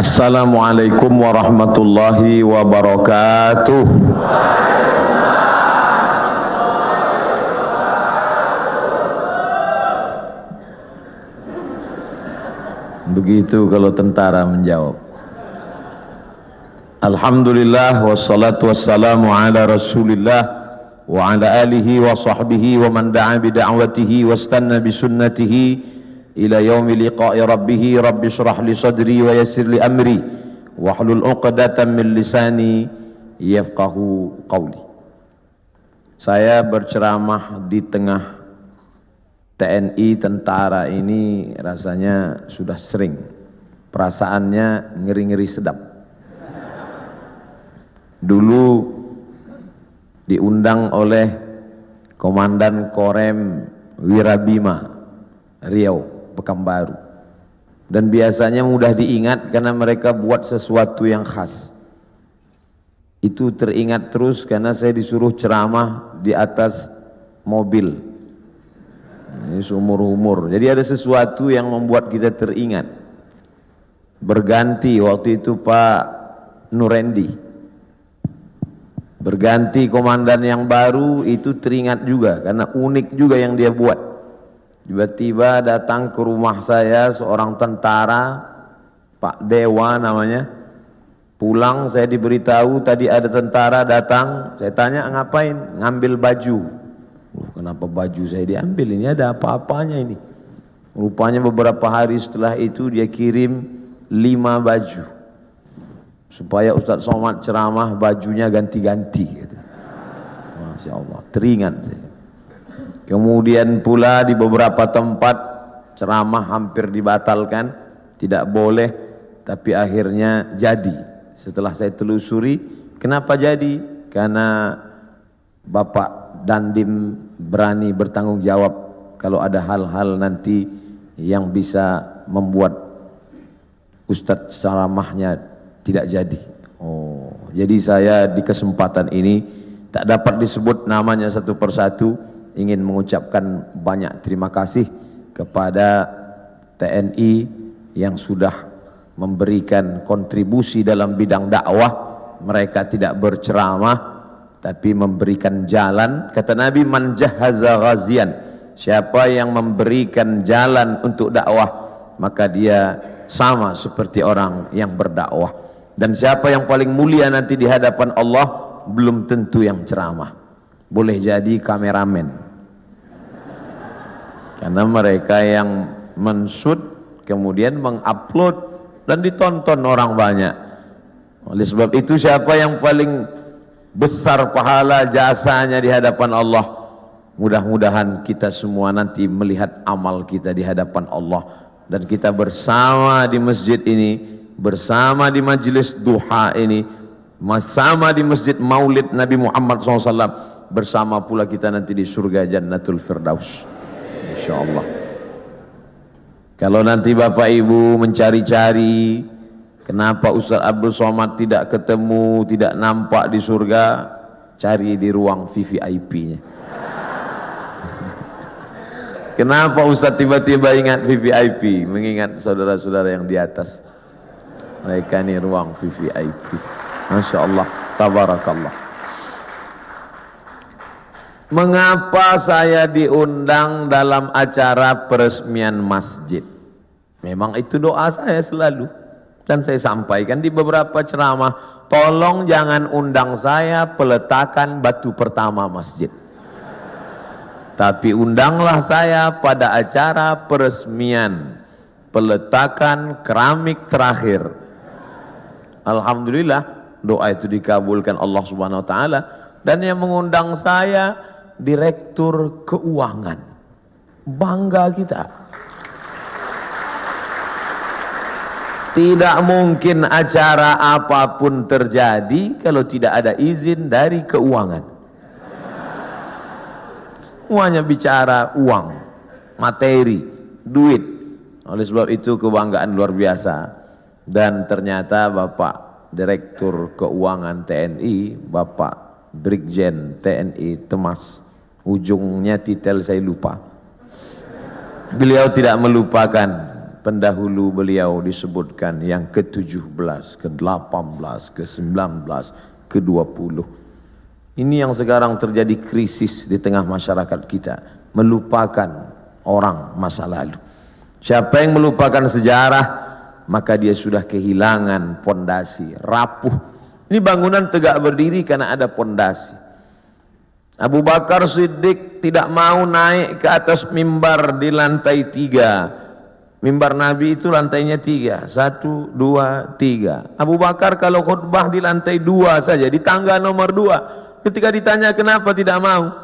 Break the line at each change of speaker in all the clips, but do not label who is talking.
Assalamualaikum warahmatullahi wabarakatuh. Begitu kalau tentara menjawab. Alhamdulillah wassalatu wassalamu ala Rasulillah wa ala alihi wa sahbihi wa man da'a bi da'watihi wastanna bi sunnatihi ila yaumi liqa'i rabbih. Rabbi shrah li sadri wa yassir li amri wahlul 'uqdatam min lisani yafqahu qawli. Saya berceramah di tengah TNI, tentara ini rasanya sudah sering, perasaannya ngeri-ngeri sedap. Dulu diundang oleh Komandan Korem Wirabima Riau, Pekanbaru, dan biasanya mudah diingat karena mereka buat sesuatu yang khas. Itu teringat terus karena saya disuruh ceramah di atas mobil. Ini seumur-umur. Jadi ada sesuatu yang membuat kita teringat. Berganti waktu itu Pak Nurendi, berganti komandan yang baru, itu teringat juga karena unik juga yang dia buat. Tiba-tiba datang ke rumah saya seorang tentara, Pak Dewa namanya. Pulang saya diberitahu tadi ada tentara datang. Saya tanya ngapain? Ngambil baju. Kenapa baju saya diambil? Ini ada apa-apanya ini? Rupanya beberapa hari setelah itu dia kirim 5 baju supaya Ustadz Somad ceramah bajunya ganti-ganti gitu. Masya Allah, teringat saya. Kemudian pula di beberapa tempat ceramah hampir dibatalkan, tidak boleh, tapi akhirnya jadi. Setelah saya telusuri, kenapa jadi? Karena Bapak Dandim berani bertanggung jawab kalau ada hal-hal nanti yang bisa membuat Ustadz ceramahnya tidak jadi. Oh, jadi saya di kesempatan ini tak dapat disebut namanya satu persatu, ingin mengucapkan banyak terima kasih kepada TNI yang sudah memberikan kontribusi dalam bidang dakwah. Mereka tidak berceramah tapi memberikan jalan. Kata Nabi, man jahaza ghazian, siapa yang memberikan jalan untuk dakwah maka dia sama seperti orang yang berdakwah. Dan siapa yang paling mulia nanti di hadapan Allah belum tentu yang ceramah, boleh jadi kameramen, karena mereka yang menshoot kemudian mengupload dan ditonton orang banyak. Oleh sebab itu siapa yang paling besar pahala jasanya di hadapan Allah, mudah-mudahan kita semua nanti melihat amal kita di hadapan Allah, dan kita bersama di masjid ini, bersama di majelis duha ini, bersama di masjid maulid Nabi Muhammad SAW, bersama pula kita nanti di surga Jannatul Firdaus insyaallah. Kalau nanti Bapak Ibu mencari-cari kenapa Ustaz Abdul Somad tidak ketemu, tidak nampak di surga, cari di ruang VVIP-nya. Kenapa Ustaz tiba-tiba ingat VVIP? Mengingat saudara-saudara yang di atas. Mereka ini ruang VVIP. Masya Allah, tabarakallah. Mengapa saya diundang dalam acara peresmian masjid? Memang itu doa saya selalu. Dan saya sampaikan di beberapa ceramah, tolong jangan undang saya peletakan batu pertama masjid, tapi undanglah saya pada acara peresmian peletakan keramik terakhir. Alhamdulillah doa itu dikabulkan Allah Subhanahu wa taala, dan yang mengundang saya Direktur Keuangan. Bangga kita. Tidak mungkin acara apapun terjadi kalau tidak ada izin dari keuangan. Semuanya bicara uang, materi, duit. Oleh sebab itu kebanggaan luar biasa. Dan ternyata Bapak Direktur Keuangan TNI, Bapak Brigjen TNI Temas, ujungnya titel saya lupa. Beliau tidak melupakan pendahulu beliau disebutkan yang ke-17, ke-18, ke-19, ke-20. Ini yang sekarang terjadi krisis di tengah masyarakat kita, melupakan orang masa lalu. Siapa yang melupakan sejarah, maka dia sudah kehilangan pondasi, rapuh. Ini bangunan tegak berdiri karena ada pondasi. Abu Bakar Siddiq tidak mau naik ke atas mimbar di lantai 3. Mimbar Nabi itu lantainya 3, 1, 2, 3. Abu Bakar kalau khutbah di lantai 2 saja, di tangga nomor 2. Ketika ditanya kenapa tidak mau,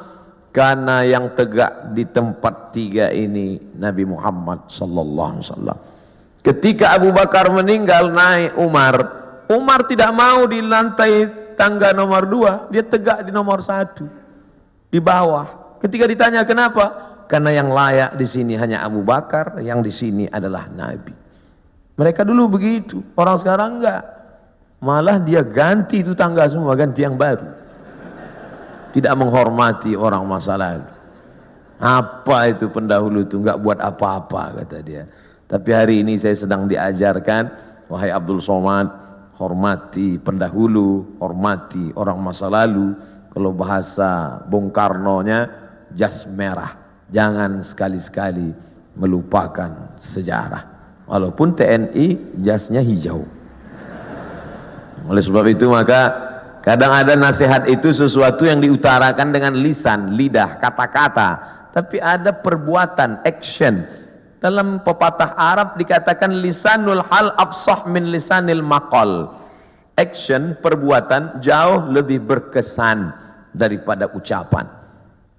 karena yang tegak di tempat 3 ini Nabi Muhammad sallallahu alaihi wasallam. Ketika Abu Bakar meninggal, naik Umar tidak mau di lantai tangga nomor 2, dia tegak di nomor 1. Di bawah. Ketika ditanya kenapa? Karena yang layak di sini hanya Abu Bakar, yang di sini adalah Nabi. Mereka dulu begitu, orang sekarang enggak. Malah dia ganti itu tangga semua, ganti yang baru. Tidak menghormati orang masa lalu. Apa itu pendahulu itu, enggak buat apa-apa kata dia. Tapi hari ini saya sedang diajarkan, wahai Abdul Somad, hormati pendahulu, hormati orang masa lalu. Kalau bahasa Bung Karno-nya, jas merah. Jangan sekali-sekali melupakan sejarah. Walaupun TNI jasnya hijau. Oleh sebab itu maka kadang ada nasihat itu sesuatu yang diutarakan dengan lisan, lidah, kata-kata. Tapi ada perbuatan, action. Dalam pepatah Arab dikatakan lisanul hal afsah min lisanil maqal. Action, perbuatan jauh lebih berkesan daripada ucapan.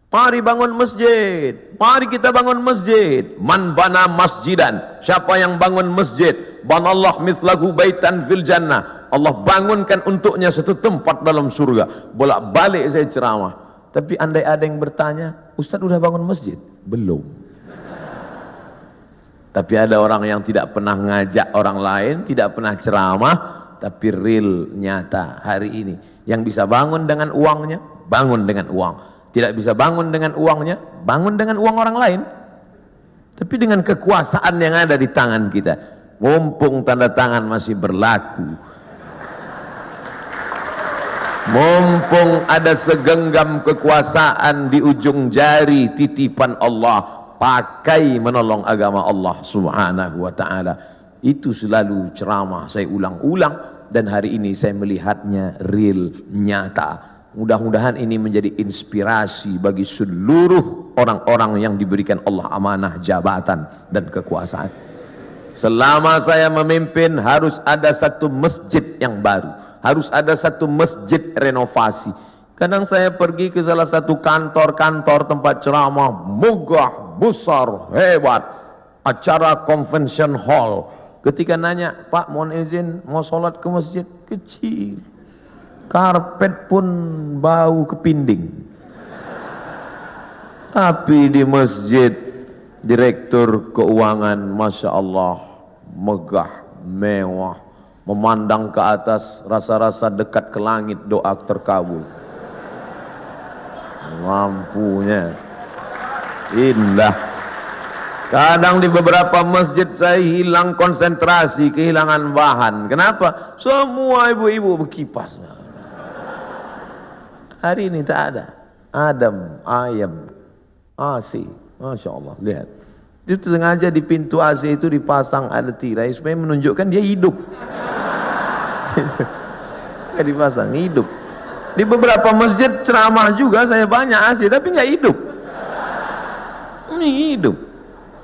Mari bangun masjid, mari kita bangun masjid. Man bana masjidan, siapa yang bangun masjid, banallah mithlahu baitan fil jannah, Allah bangunkan untuknya satu tempat dalam surga. Bolak-balik saya ceramah, tapi andai ada yang bertanya, Ustaz udah bangun masjid? Belum. Tapi ada orang yang tidak pernah ngajak orang lain, tidak pernah ceramah, tapi real, nyata hari ini. Yang bisa bangun dengan uangnya, bangun dengan uang. Tidak bisa bangun dengan uangnya, bangun dengan uang orang lain. Tapi dengan kekuasaan yang ada di tangan kita. Mumpung tanda tangan masih berlaku, mumpung ada segenggam kekuasaan di ujung jari titipan Allah, pakai menolong agama Allah subhanahu wa ta'ala. Itu selalu ceramah saya ulang-ulang. Dan hari ini saya melihatnya real, nyata. Mudah-mudahan ini menjadi inspirasi bagi seluruh orang-orang yang diberikan Allah amanah jabatan dan kekuasaan. Selama saya memimpin harus ada satu masjid yang baru, harus ada satu masjid renovasi. Kadang saya pergi ke salah satu kantor-kantor tempat ceramah, megah, besar, hebat, acara convention hall. Ketika nanya, Pak mohon izin mau sholat ke masjid, kecil, karpet pun bau kepinding. Tapi di masjid, direktur keuangan, Masya Allah, megah, mewah, memandang ke atas, rasa-rasa dekat ke langit, doa terkabul. Lampunya indah. Kadang di beberapa masjid saya hilang konsentrasi, kehilangan bahan. Kenapa? Semua ibu-ibu berkipas. Hari ini tak ada. Adem, ayam, AC. Masya Allah, lihat. Itu sengaja di pintu AC itu dipasang ada tirai supaya menunjukkan dia hidup. Dipasang, hidup. Di beberapa masjid ceramah juga saya banyak AC, tapi nggak hidup. Ini hidup.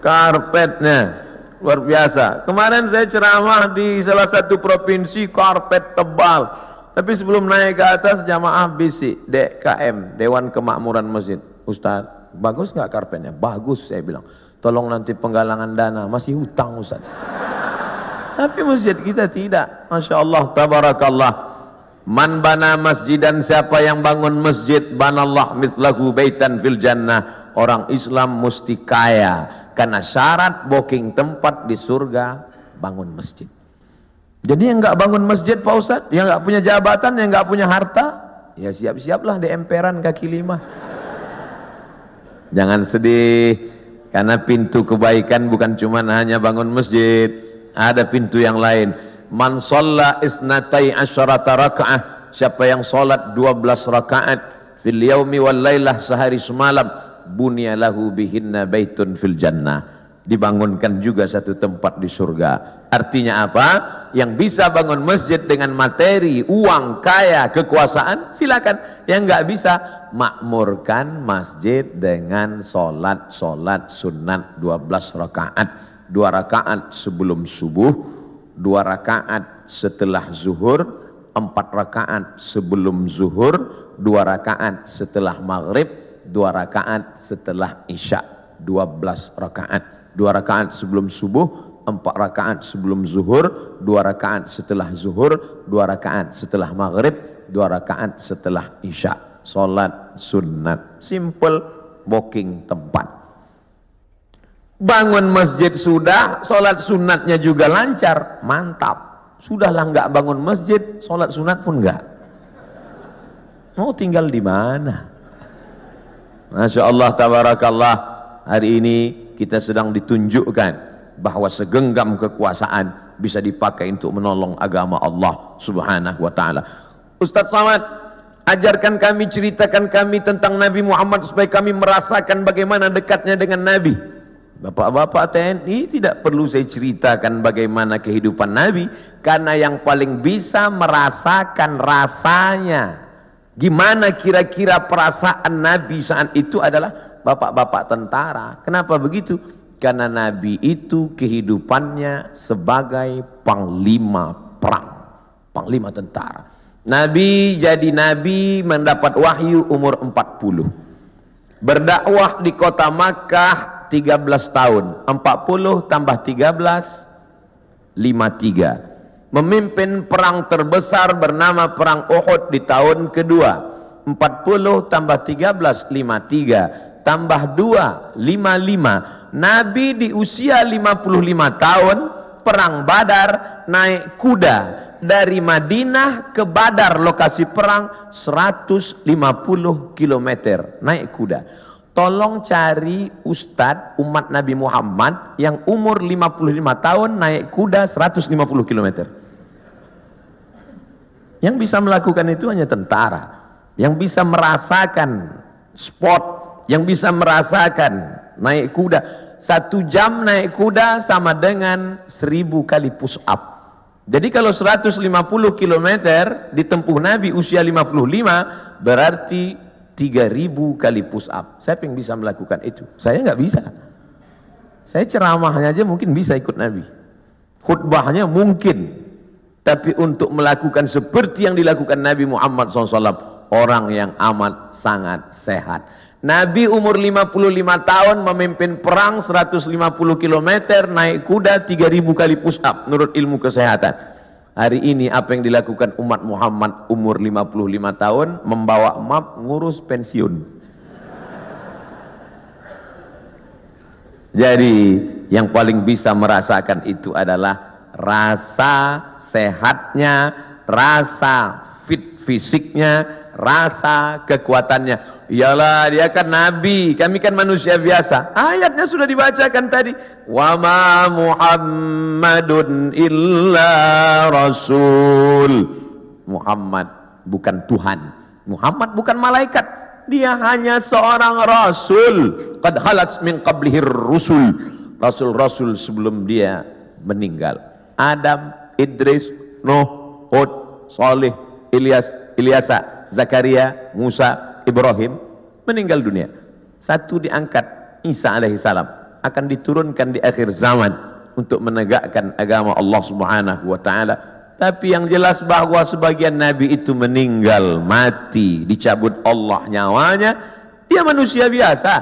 Karpetnya luar biasa. Kemarin saya ceramah di salah satu provinsi, karpet tebal. Tapi sebelum naik ke atas, jamaah bisik, DKM, Dewan Kemakmuran Masjid. Ustaz, bagus nggak karpetnya? Bagus, saya bilang. Tolong nanti penggalangan dana, masih hutang Ustaz. Tapi masjid kita tidak. Masya Allah, tabarakallah. Man bana masjidan, siapa yang bangun masjid, banallah mithlahu baitan fil jannah. Orang Islam mesti kaya. Karena syarat booking tempat di surga, bangun masjid. Jadi yang nggak bangun masjid Pak Ustadz, yang nggak punya jabatan, yang nggak punya harta, ya siap-siaplah di emperan kaki 5. Jangan sedih, Karena pintu kebaikan bukan cuma hanya bangun masjid, ada pintu yang lain. Man shalla isnatai asyarata raka'ah, siapa yang salat 12 rakaat fil yaumi wal lailah, sehari semalam, bunya lahu bihinna baitun fil jannah, dibangunkan juga satu tempat di surga. Artinya apa? Yang bisa bangun masjid dengan materi, uang, kaya, kekuasaan, silakan. Yang nggak bisa, makmurkan masjid dengan solat sunat 12 rakaat. 2 rakaat sebelum subuh, 2 rakaat setelah zuhur, 4 rakaat sebelum zuhur, 2 rakaat setelah maghrib, 2 rakaat setelah isya. 12 rakaat. 2 rakaat sebelum subuh, 4 rakaat sebelum zuhur, 2 rakaat setelah zuhur, 2 rakaat setelah maghrib, 2 rakaat setelah isya. Salat sunat, simple, booking tempat. Bangun masjid sudah, salat sunatnya juga lancar, mantap. Sudahlah nggak bangun masjid, salat sunat pun nggak. Mau tinggal di mana? Masya Allah, tabarakallah. Hari ini kita sedang ditunjukkan bahwa segenggam kekuasaan bisa dipakai untuk menolong agama Allah subhanahu wa ta'ala. Ustaz Samad, ajarkan kami, ceritakan kami tentang Nabi Muhammad supaya kami merasakan bagaimana dekatnya dengan Nabi. Bapak-bapak TNI, tidak perlu saya ceritakan bagaimana kehidupan Nabi, karena yang paling bisa merasakan rasanya, gimana kira-kira perasaan Nabi saat itu adalah bapak-bapak tentara. Kenapa begitu? Karena Nabi itu kehidupannya sebagai panglima perang, panglima tentara. Nabi jadi Nabi mendapat wahyu umur 40. Berdakwah di kota Makkah 13 tahun. 40 tambah 13, 53. Memimpin perang terbesar bernama Perang Uhud di tahun kedua. 40 tambah 13, 53. Tambah 2, 55. Nabi di usia 55 tahun, perang Badar, naik kuda dari Madinah ke Badar, lokasi perang 150 km, naik kuda. Tolong cari ustadz umat Nabi Muhammad yang umur 55 tahun naik kuda 150 km. Yang bisa melakukan itu hanya tentara, yang bisa merasakan sport, yang bisa merasakan naik kuda. 1 jam naik kuda sama dengan 1000 kali push up. Jadi kalau 150 km ditempuh Nabi usia 55, berarti 3000 kali push up. Siapa yang bisa melakukan itu? Saya nggak bisa. Saya ceramahnya aja mungkin bisa ikut Nabi, khutbahnya mungkin, tapi untuk melakukan seperti yang dilakukan Nabi Muhammad SAW, orang yang amat sangat sehat. Nabi umur 55 tahun memimpin perang 150 km, naik kuda 3000 kali push up menurut ilmu kesehatan. Hari ini apa yang dilakukan umat Muhammad umur 55 tahun? Membawa map ngurus pensiun. Jadi yang paling bisa merasakan itu adalah rasa sehatnya, rasa fit fisiknya, rasa kekuatannya. Iyalah, dia kan Nabi, kami kan manusia biasa. Ayatnya sudah dibacakan tadi. Wa ma Muhammadun illa rasul. Muhammad bukan Tuhan, Muhammad bukan malaikat, dia hanya seorang rasul. Qad khalat min qablihir rusul, rasul-rasul sebelum dia meninggal. Adam, Idris, Nuh, Hud, Saleh, Ilyasa, Zakaria, Musa, Ibrahim meninggal dunia. Satu diangkat, Isa alaihissalam akan diturunkan di akhir zaman untuk menegakkan agama Allah subhanahu wa ta'ala. Tapi yang jelas bahwa sebagian Nabi itu meninggal, mati, dicabut Allah nyawanya. Dia manusia biasa.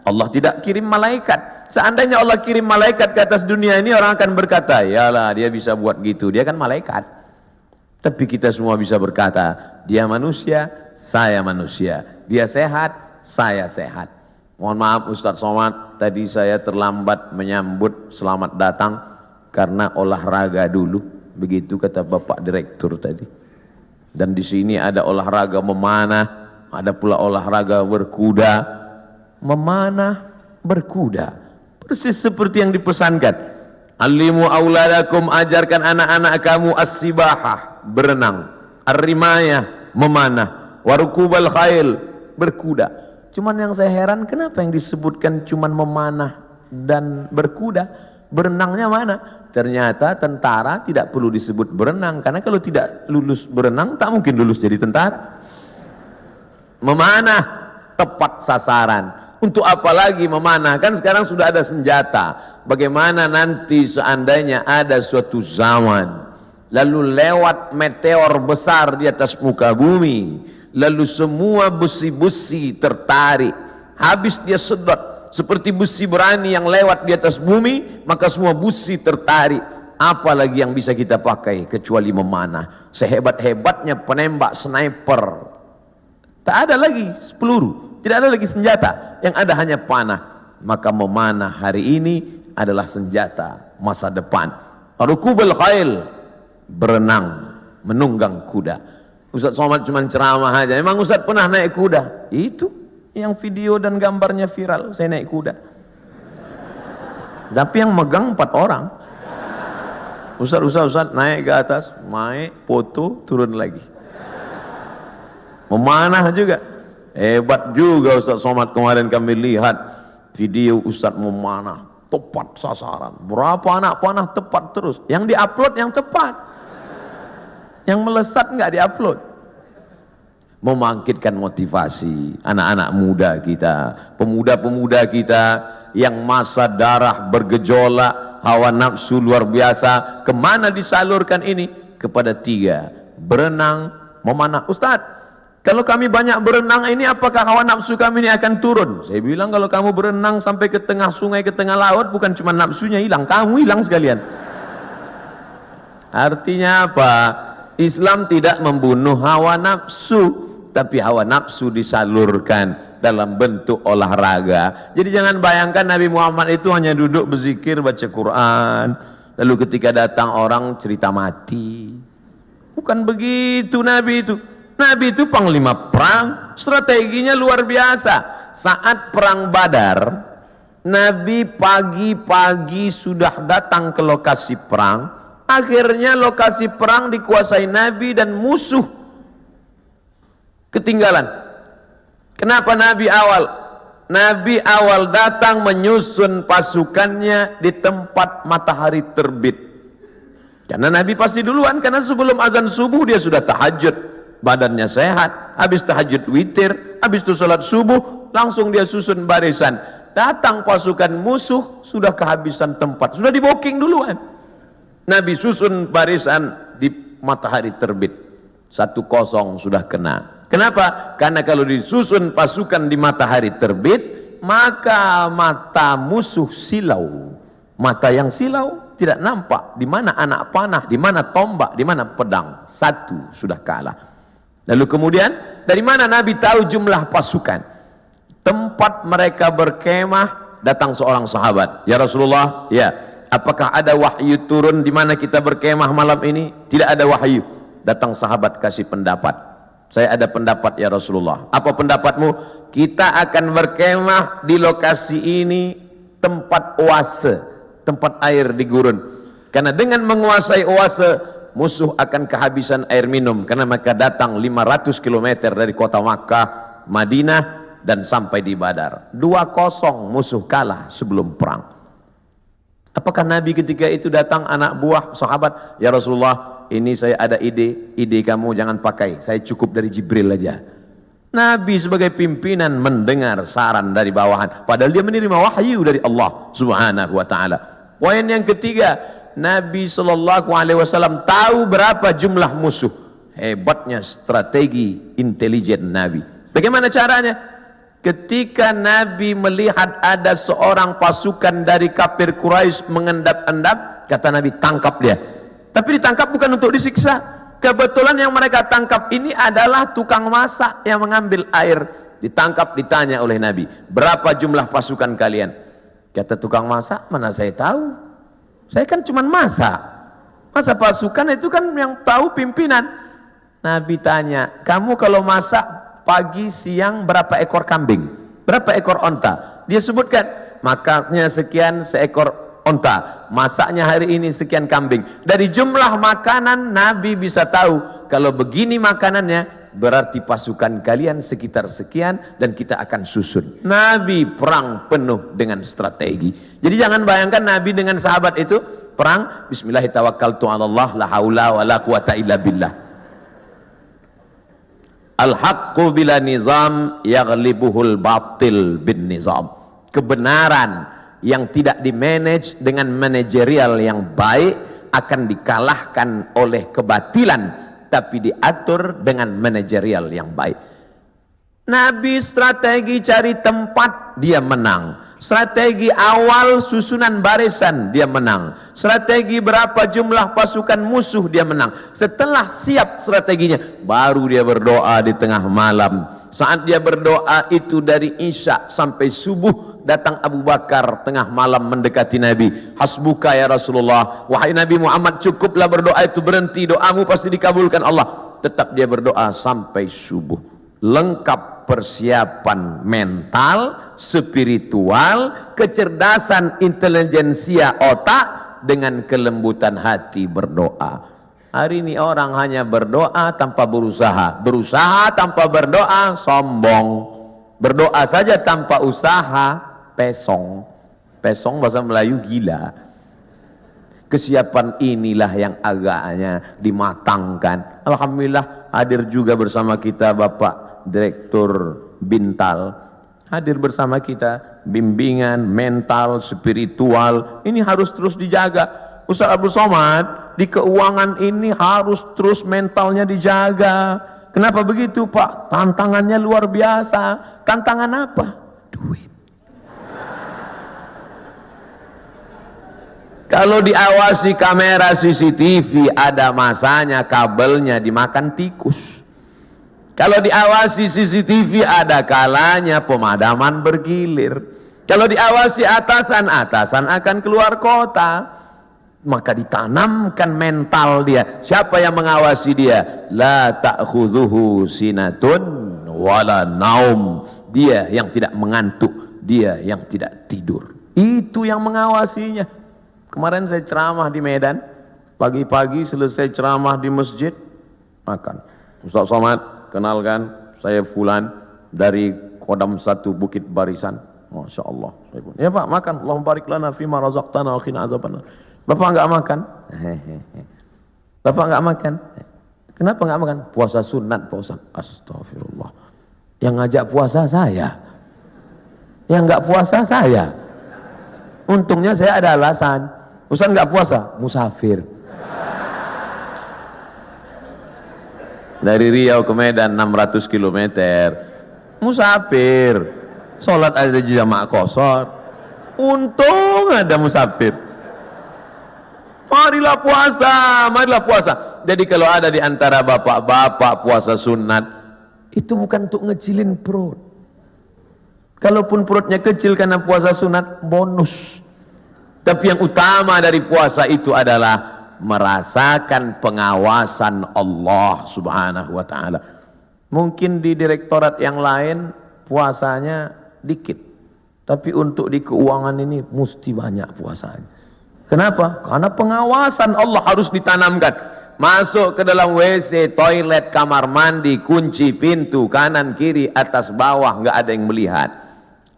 Allah tidak kirim malaikat. Seandainya Allah kirim malaikat ke atas dunia ini, orang akan berkata, yalah dia bisa buat gitu, dia kan malaikat. Tapi kita semua bisa berkata, dia manusia, saya manusia. Dia sehat, saya sehat. Mohon maaf Ustaz Somad, tadi saya terlambat menyambut selamat datang karena olahraga dulu. Begitu kata Bapak Direktur tadi. Dan di sini ada olahraga memanah, ada pula olahraga berkuda. Memanah, berkuda. Persis seperti yang dipesankan. Alimu auladakum, ajarkan anak-anak kamu as-sibahah, berenang, ar-rimayah, memanah, warukubal khail, berkuda. Cuman yang saya heran, kenapa yang disebutkan cuman memanah dan berkuda? Berenangnya mana? Ternyata tentara tidak perlu disebut berenang, karena kalau tidak lulus berenang tak mungkin lulus jadi tentara. Memanah tepat sasaran. Untuk apa lagi memanah? Kan sekarang sudah ada senjata. Bagaimana nanti seandainya ada suatu zaman lalu lewat meteor besar di atas muka bumi, lalu semua besi-besi tertarik, habis dia sedot seperti besi berani yang lewat di atas bumi, maka semua besi tertarik. Apalagi yang bisa kita pakai kecuali memanah? Sehebat-hebatnya penembak sniper, tak ada lagi peluru, tidak ada lagi senjata, yang ada hanya panah. Maka memanah hari ini adalah senjata masa depan. Rukubul khail, berenang, menunggang kuda. Ustaz Somad cuma ceramah aja. Emang Ustaz pernah naik kuda? Itu yang video dan gambarnya viral, saya naik kuda. Tapi yang megang 4 orang. Ustaz naik ke atas, naik, foto, turun lagi. Memanah juga. Hebat juga Ustaz Somad, kemarin kami lihat video Ustaz memanah, tepat sasaran. Berapa anak panah tepat terus. Yang diupload yang tepat. Yang melesat enggak diupload. Membangkitkan motivasi anak-anak muda kita, pemuda-pemuda kita yang masa darah bergejolak, hawa nafsu luar biasa. Kemana disalurkan ini? Kepada 3, berenang, memanah. Ustaz, kalau kami banyak berenang ini, apakah hawa nafsu kami ini akan turun? Saya bilang, kalau kamu berenang sampai ke tengah sungai, ke tengah laut, bukan cuma nafsunya hilang, kamu hilang sekalian. Artinya apa? Islam tidak membunuh hawa nafsu, tapi hawa nafsu disalurkan dalam bentuk olahraga. Jadi jangan bayangkan Nabi Muhammad itu hanya duduk berzikir, baca Quran, lalu ketika datang orang cerita mati. Bukan begitu Nabi itu. Nabi itu panglima perang, strateginya luar biasa. Saat perang Badar, Nabi pagi-pagi sudah datang ke lokasi perang. Akhirnya lokasi perang dikuasai Nabi dan musuh ketinggalan. Kenapa Nabi awal? Nabi awal datang menyusun pasukannya di tempat matahari terbit. Karena Nabi pasti duluan, karena sebelum azan subuh dia sudah tahajud. Badannya sehat, habis tahajud witir, habis itu salat subuh, langsung dia susun barisan. Datang pasukan musuh, sudah kehabisan tempat, sudah di booking duluan. Nabi susun barisan di matahari terbit. 1-0 sudah kena. Kenapa? Karena kalau disusun pasukan di matahari terbit, maka mata musuh silau. Mata yang silau tidak nampak di mana anak panah, di mana tombak, di mana pedang. 1 sudah kalah. Lalu kemudian dari mana Nabi tahu jumlah pasukan? Tempat mereka berkemah, datang seorang sahabat. Ya Rasulullah, ya, apakah ada wahyu turun di mana kita berkemah malam ini? Tidak ada wahyu. Datang sahabat kasih pendapat. Saya ada pendapat ya Rasulullah. Apa pendapatmu? Kita akan berkemah di lokasi ini, tempat oase, tempat air di gurun. Karena dengan menguasai oase, musuh akan kehabisan air minum, karena mereka datang 500 km dari kota Makkah, Madinah, dan sampai di Badar. 2-0 musuh kalah sebelum perang. Apakah Nabi ketika itu datang anak buah sahabat, ya Rasulullah, ini saya ada ide kamu jangan pakai, saya cukup dari Jibril aja. Nabi sebagai pimpinan mendengar saran dari bawahan, padahal dia menerima wahyu dari Allah Subhanahu wa taala. Poin yang ketiga, Nabi SAW tahu berapa jumlah musuh. Hebatnya strategi intelijen Nabi. Bagaimana caranya? Ketika Nabi melihat ada seorang pasukan dari kafir Quraisy mengendap-endap, kata Nabi, tangkap dia. Tapi ditangkap bukan untuk disiksa. Kebetulan yang mereka tangkap ini adalah tukang masak yang mengambil air. Ditangkap, ditanya oleh Nabi, berapa jumlah pasukan kalian? Kata tukang masak, mana saya tahu? Saya kan cuma masak. Masa pasukan itu kan yang tahu pimpinan. Nabi tanya, kamu kalau masak pagi, siang berapa ekor kambing? Berapa ekor onta? Dia sebutkan, makannya sekian seekor onta, masaknya hari ini sekian kambing. Dari jumlah makanan Nabi bisa tahu kalau begini makanannya berarti pasukan kalian sekitar sekian dan kita akan susun. Nabi perang penuh dengan strategi. Jadi jangan bayangkan Nabi dengan sahabat itu perang bismillahirrahmanirrahim, la haula wala quwata illa billah. Al-haqqu bila nizam yaghlibuhul batil bin nizam. Kebenaran yang tidak dimanage dengan manajerial yang baik akan dikalahkan oleh kebatilan, tapi diatur dengan manajerial yang baik. Nabi strategi cari tempat, dia menang. Strategi awal susunan barisan, dia menang. Strategi berapa jumlah pasukan musuh, dia menang. Setelah siap strateginya, baru dia berdoa di tengah malam. Saat dia berdoa itu dari Isya sampai subuh, datang Abu Bakar tengah malam mendekati Nabi. Hasbuka ya Rasulullah, wahai Nabi Muhammad, cukuplah berdoa itu, berhenti, doamu pasti dikabulkan Allah. Tetap dia berdoa sampai subuh. Lengkap persiapan mental, spiritual, kecerdasan intelijensia otak dengan kelembutan hati berdoa. Hari ini orang hanya berdoa tanpa berusaha, berusaha tanpa berdoa sombong, berdoa saja tanpa usaha pesong. Pesong bahasa Melayu gila. Kesiapan inilah yang agaknya dimatangkan. Alhamdulillah hadir juga bersama kita Bapak Direktur Bintal, hadir bersama kita. Bimbingan mental, spiritual ini harus terus dijaga. Ustaz Abdul Somad, di keuangan ini harus terus mentalnya dijaga. Kenapa begitu Pak? Tantangannya luar biasa. Tantangan apa? Duit. Kalau diawasi kamera CCTV, ada masanya kabelnya dimakan tikus. Kalau diawasi CCTV, ada kalanya pemadaman bergilir. Kalau diawasi atasan, atasan akan keluar kota. Maka ditanamkan mental dia. Siapa yang mengawasi dia? La ta'khudhuhu sinatun wala naum. Dia yang tidak mengantuk, dia yang tidak tidur. Itu yang mengawasinya. Kemarin saya ceramah di Medan, pagi-pagi selesai ceramah di masjid, makan. Ustaz Somad, kenalkan, saya Fulan dari Kodam 1 Bukit Barisan. Masya Allah. Ya Pak, makan. Allahumma barik lana fima razaqtana wa qina azabannar. Bapak enggak makan? Bapak enggak makan? Kenapa enggak makan? Puasa sunat Pak Ustaz. Astagfirullah. Yang ngajak puasa saya. Yang enggak puasa saya. Untungnya saya ada alasan. Ustaz enggak puasa? Musafir. Dari Riau ke Medan 600 km. Musafir. Sholat ada di jamaah qashar. Untung ada musafir. Marilah puasa, marilah puasa. Jadi kalau ada di antara bapak-bapak puasa sunat, itu bukan untuk ngecilin perut. Kalaupun perutnya kecil karena puasa sunat, bonus. Tapi yang utama dari puasa itu adalah merasakan pengawasan Allah Subhanahu wa ta'ala. Mungkin di direktorat yang lain puasanya dikit, tapi untuk di keuangan ini mesti banyak puasanya. Kenapa? Karena pengawasan Allah harus ditanamkan. Masuk ke dalam WC, toilet, kamar mandi, kunci pintu kanan kiri atas bawah, nggak ada yang melihat.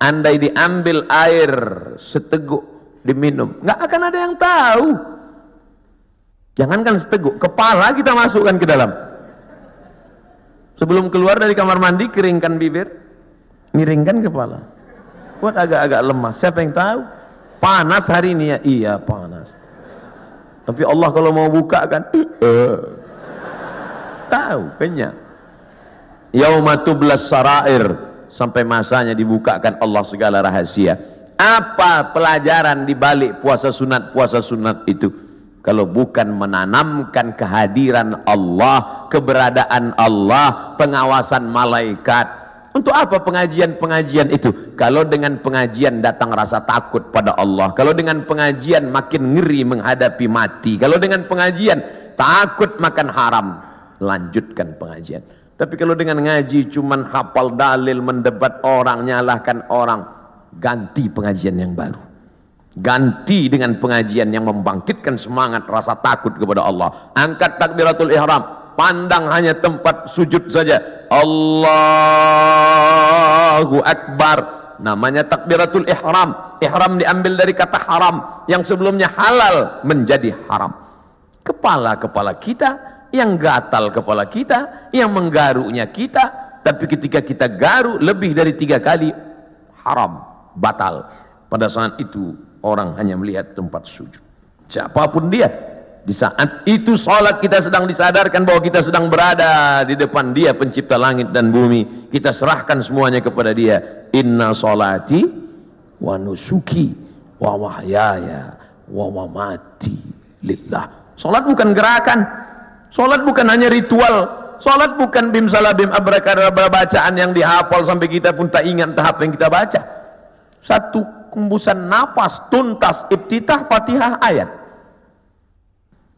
Andai diambil air seteguk diminum, nggak akan ada yang tahu. Jangankan seteguk, kepala kita masukkan ke dalam. Sebelum keluar dari kamar mandi, keringkan bibir, miringkan kepala. Buat agak-agak lemas. Siapa yang tahu? Panas hari ini ya? Iya panas. Tapi Allah kalau mau buka kan, tahu, kenyang. Yauma tublas sarair, sampai masanya dibukakan Allah segala rahasia. Apa pelajaran di balik puasa sunat itu? Kalau bukan menanamkan kehadiran Allah, keberadaan Allah, pengawasan malaikat. Untuk apa pengajian-pengajian itu? Kalau dengan pengajian datang rasa takut pada Allah, kalau dengan pengajian makin ngeri menghadapi mati, kalau dengan pengajian takut makan haram, lanjutkan pengajian. Tapi kalau dengan ngaji cuman hafal dalil, mendebat orang, nyalahkan orang, ganti pengajian yang baru, ganti dengan pengajian yang membangkitkan semangat rasa takut kepada Allah. Angkat takbiratul ihram, pandang hanya tempat sujud saja. Allahu Akbar. Namanya takbiratul ihram. Ihram diambil dari kata haram, yang sebelumnya halal menjadi haram. Kepala-kepala kita, yang gatal kepala kita, yang menggaruknya kita, tapi ketika kita garuk lebih dari 3 kali, haram, batal. Pada saat itu orang hanya melihat tempat sujud. Siapapun dia, di saat itu salat kita sedang disadarkan bahwa kita sedang berada di depan Dia pencipta langit dan bumi. Kita serahkan semuanya kepada Dia. Inna salati wa nusuki wa mahyaya wa mamati lillah. Salat bukan gerakan, salat bukan hanya ritual, salat bukan bim salabim abrakadabra bacaan yang dihafal sampai kita pun tak ingat tahap yang kita baca. Satu hembusan napas tuntas, iftitah, Fatihah, ayat.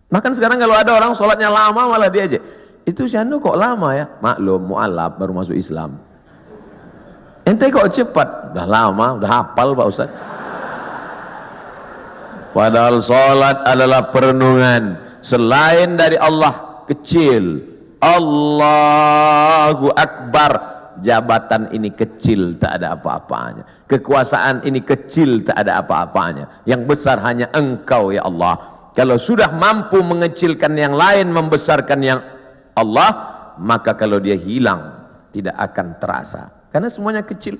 Bahkan sekarang kalau ada orang sholatnya lama malah diajak, itu si anu kok lama ya? Maklum, mu'alaf baru masuk Islam. Ente kok cepat? Udah lama, udah hafal Pak Ustaz. Padahal sholat adalah perenungan. Selain dari Allah kecil, Allahu Akbar. Jabatan ini kecil, tak ada apa-apanya. Kekuasaan ini kecil, tak ada apa-apanya. Yang besar hanya Engkau ya Allah. Kalau sudah mampu mengecilkan yang lain, membesarkan yang Allah, maka kalau dia hilang tidak akan terasa, karena semuanya kecil.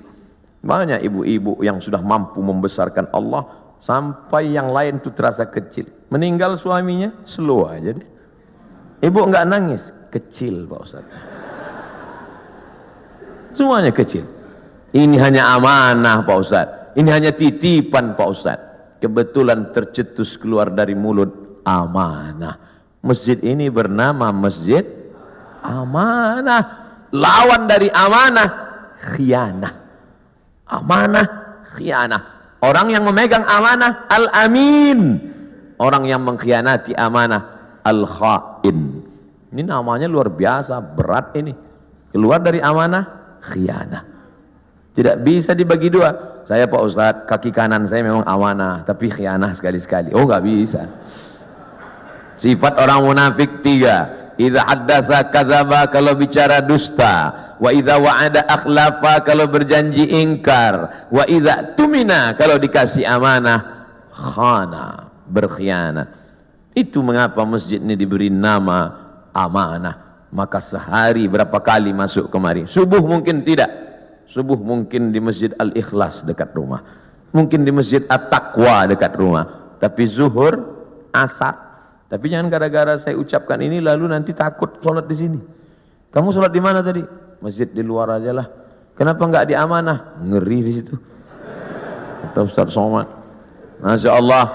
Banyak ibu-ibu yang sudah mampu membesarkan Allah sampai yang lain itu terasa kecil. Meninggal suaminya, slow aja deh. Ibu enggak nangis, kecil Pak Ustaz. Semuanya kecil. Ini hanya amanah Pak Ustaz, ini hanya titipan Pak Ustaz. Kebetulan tercetus keluar dari mulut, amanah. Masjid ini bernama Masjid Amanah. Lawan dari amanah, khianah. Amanah, khianah. Orang yang memegang amanah, al-amin. Orang yang mengkhianati amanah, al-khain. Ini namanya luar biasa, berat ini. Keluar dari amanah, khianah. Tidak bisa dibagi dua. Saya Pak Ustadz, kaki kanan saya memang amanah, tapi khianah sekali-sekali. Oh nggak bisa. Sifat orang munafik 3. Idza haddatsa kadzaba, kalau bicara dusta. Wa idza wa'ada akhlafa, kalau berjanji ingkar. Wa idza tumina, kalau dikasih amanah, khana, berkhianat. Itu mengapa masjid ini diberi nama amanah. Maka sehari berapa kali masuk kemari? Subuh mungkin tidak. Subuh mungkin di Masjid Al-Ikhlas dekat rumah, mungkin di Masjid At-Taqwa dekat rumah, tapi zuhur, asar. Tapi jangan gara-gara saya ucapkan ini lalu nanti takut sholat di sini. Kamu sholat di mana tadi? Masjid di luar aja lah. Kenapa enggak di amanah? Ngeri di situ. Kata Ustaz Somad. Masya Allah,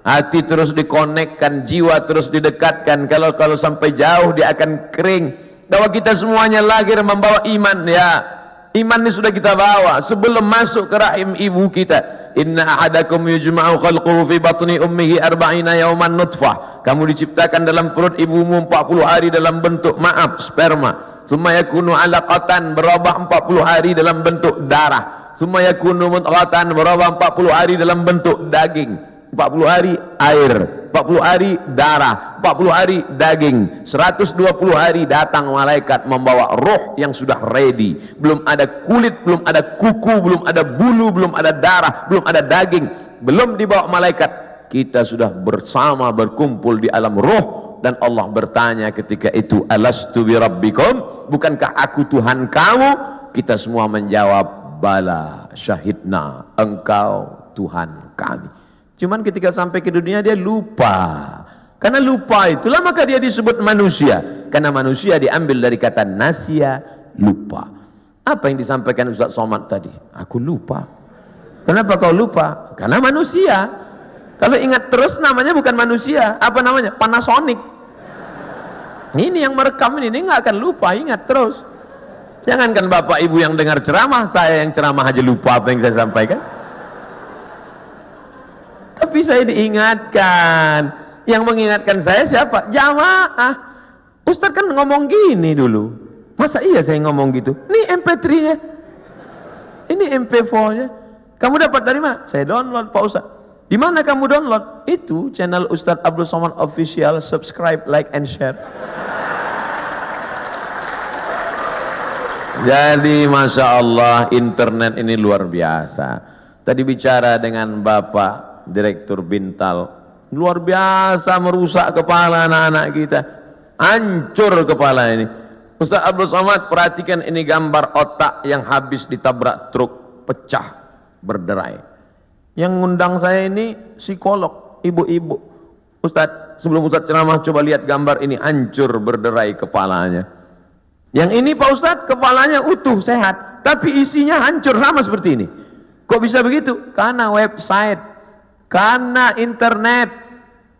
hati terus dikonekkan, jiwa terus didekatkan. Kalau sampai jauh dia akan kering. Bahwa kita semuanya lahir membawa iman ya. Iman ini sudah kita bawa sebelum masuk ke rahim ibu kita. Inna ahadakum yujma'u khalquhu fi batni ummihi arba'ina yawman nutfah. Kamu diciptakan dalam perut ibumu 40 hari dalam bentuk sperma. Summa yakunu 'alaqatan, berubah 40 hari dalam bentuk darah. Summa yakunu mudghatan, berubah 40 hari dalam bentuk daging. 40 hari air, 40 hari darah, 40 hari daging, 120 hari datang malaikat membawa roh yang sudah ready. Belum ada kulit, belum ada kuku, belum ada bulu, belum ada darah, belum ada daging, belum dibawa malaikat. Kita sudah bersama berkumpul di alam roh, dan Allah bertanya ketika itu, alastu bi rabbikum, bukankah aku Tuhan kamu? Kita semua menjawab, bala syahidna, engkau Tuhan kami. Cuman ketika sampai ke dunia dia lupa. Karena lupa itulah maka dia disebut manusia. Karena manusia diambil dari kata nasya, lupa. Apa yang disampaikan Ustaz Somad tadi? Aku lupa. Kenapa kau lupa? Karena manusia. Kalau ingat terus namanya bukan manusia. Apa namanya? Panasonic. Ini yang merekam ini nggak akan lupa, ingat terus. Jangankan bapak ibu yang dengar ceramah, saya yang ceramah aja lupa apa yang saya sampaikan. Tapi saya diingatkan. Yang mengingatkan saya siapa? Jamaah. Ustaz kan ngomong gini dulu. Masa iya saya ngomong gitu? Ini MP3-nya, ini MP4-nya. Kamu dapat dari mana? Saya download Pak Ustaz. Di mana kamu download? Itu channel Ustadz Abdul Somad Official, subscribe, like, and share. Jadi Masya Allah, internet ini luar biasa. Tadi bicara dengan Bapak Direktur Bintal, luar biasa merusak kepala anak-anak kita. Hancur kepala ini. Ustaz Abdul Somad, perhatikan ini gambar otak yang habis ditabrak truk, pecah, berderai. Yang ngundang saya ini psikolog, ibu-ibu. Ustaz, sebelum Ustaz ceramah coba lihat gambar ini, hancur berderai kepalanya. Yang ini Pak Ustaz, kepalanya utuh, sehat, tapi isinya hancur, sama seperti ini. Kok bisa begitu? Karena website, karena internet.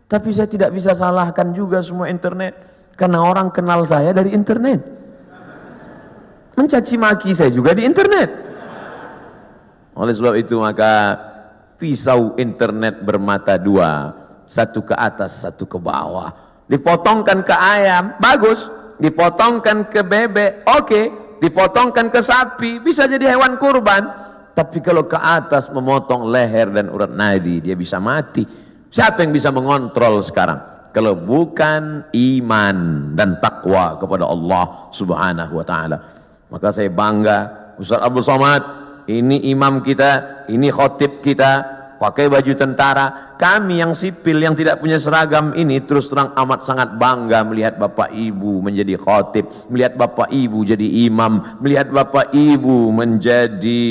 Tapi saya tidak bisa salahkan juga semua internet, karena orang kenal saya dari internet. Mencaci maki saya juga di internet. Oleh sebab itu maka pisau internet bermata dua, satu ke atas, satu ke bawah. Dipotongkan ke ayam, bagus. Dipotongkan ke bebek, oke. Dipotongkan ke sapi, bisa jadi hewan kurban. Tapi kalau ke atas memotong leher dan urat nadi, dia bisa mati. Siapa yang bisa mengontrol sekarang? Kalau bukan iman dan takwa kepada Allah Subhanahu wa ta'ala. Maka saya bangga, Ustaz Abdul Somad, ini imam kita, ini khotib kita, pakai baju tentara. Kami yang sipil yang tidak punya seragam ini terus terang amat sangat bangga melihat Bapak Ibu menjadi khotib, melihat Bapak Ibu jadi imam, melihat Bapak Ibu menjadi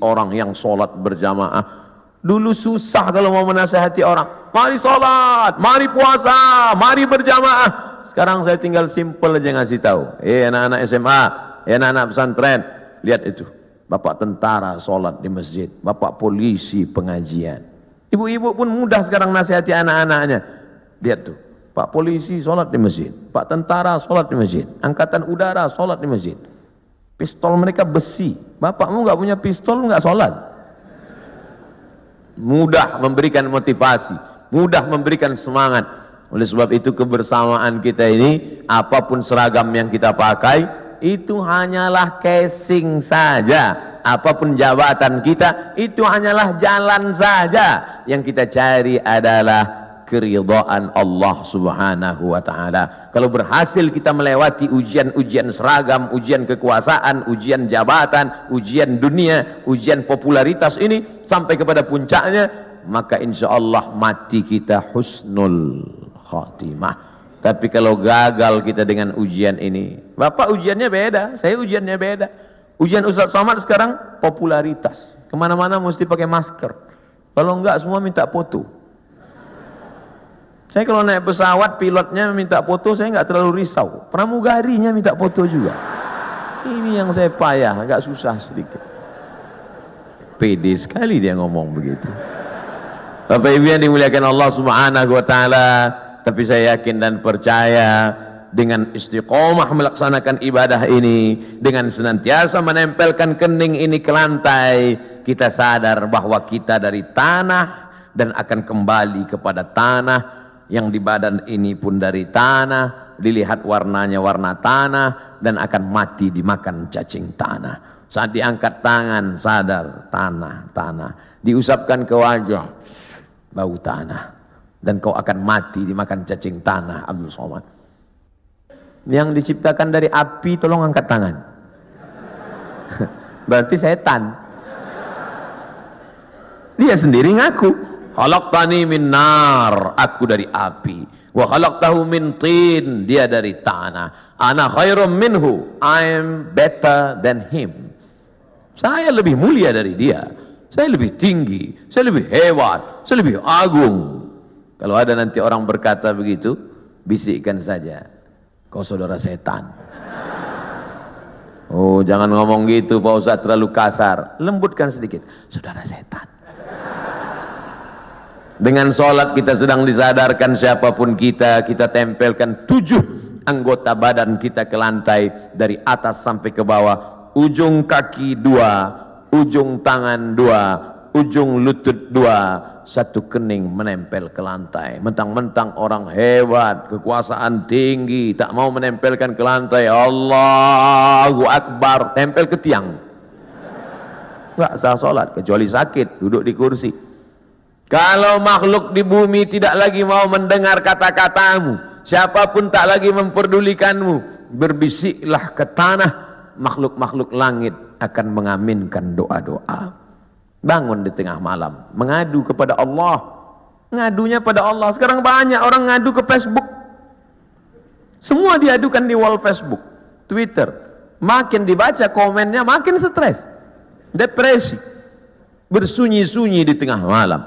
orang yang sholat berjamaah. Dulu susah kalau mau menasihati orang, mari sholat, mari puasa, mari berjamaah. Sekarang saya tinggal simpel aja ngasih tahu, anak-anak SMA, anak-anak pesantren, lihat itu, bapak tentara sholat di masjid, bapak polisi pengajian. Ibu-ibu pun mudah sekarang nasihati anak-anaknya. Lihat tuh, pak polisi sholat di masjid, pak tentara sholat di masjid, angkatan udara sholat di masjid. Pistol mereka besi, bapakmu nggak punya pistol, nggak sholat. Mudah memberikan motivasi, mudah memberikan semangat. Oleh sebab itu kebersamaan kita ini, apapun seragam yang kita pakai, itu hanyalah casing saja. Apapun jabatan kita, itu hanyalah jalan saja. Yang kita cari adalah keridhaan Allah Subhanahu wa ta'ala. Kalau berhasil kita melewati ujian-ujian seragam, ujian kekuasaan, ujian jabatan, ujian dunia, ujian popularitas ini sampai kepada puncaknya, maka insya Allah mati kita husnul khatimah. Tapi kalau gagal kita dengan ujian ini, Bapak ujiannya beda, saya ujiannya beda. Ujian Ustaz Somad sekarang popularitas, kemana-mana mesti pakai masker, kalau enggak semua minta foto. Saya kalau naik pesawat pilotnya minta foto, saya nggak terlalu risau. Pramugarinya minta foto juga. Ini yang saya payah, agak susah sedikit. Pede sekali dia ngomong begitu. Bapak Ibu yang dimuliakan Allah Subhanahu wa ta'ala, tapi saya yakin dan percaya dengan istiqomah melaksanakan ibadah ini, dengan senantiasa menempelkan kening ini ke lantai, kita sadar bahwa kita dari tanah dan akan kembali kepada tanah. Yang di badan ini pun dari tanah, dilihat warnanya warna tanah, dan akan mati dimakan cacing tanah. Saat diangkat tangan sadar tanah, diusapkan ke wajah bau tanah, dan kau akan mati dimakan cacing tanah. Abdul Somad yang diciptakan dari api, tolong angkat tangan. Berarti setan. Dia sendiri ngaku, khalaqtani min nar, aku dari api, wa khalaqtahu min tin, dia dari tanah. Ana khairum minhu, I am better than him. Saya lebih mulia dari dia, saya lebih tinggi, saya lebih hebat, saya lebih agung. Kalau ada nanti orang berkata begitu, bisikkan saja, kau saudara setan. Oh, jangan ngomong gitu Pak Ustaz, terlalu kasar. Lembutkan sedikit, saudara setan. Dengan sholat kita sedang disadarkan siapapun kita tempelkan 7 anggota badan kita ke lantai, dari atas sampai ke bawah. Ujung kaki 2, ujung tangan 2, ujung lutut 2, satu kening menempel ke lantai. Mentang-mentang orang hebat, kekuasaan tinggi, tak mau menempelkan ke lantai. Allahu Akbar, tempel ke tiang. nggak sah sholat kecuali sakit, duduk di kursi. Kalau makhluk di bumi tidak lagi mau mendengar kata-katamu, siapapun tak lagi memperdulikanmu, berbisiklah ke tanah, makhluk-makhluk langit akan mengaminkan doa-doa. Bangun di tengah malam, mengadu kepada Allah. Ngadunya pada Allah. Sekarang banyak orang ngadu ke Facebook. Semua diadukan di wall Facebook, Twitter. Makin dibaca komennya makin stres, depresi, bersunyi-sunyi di tengah malam.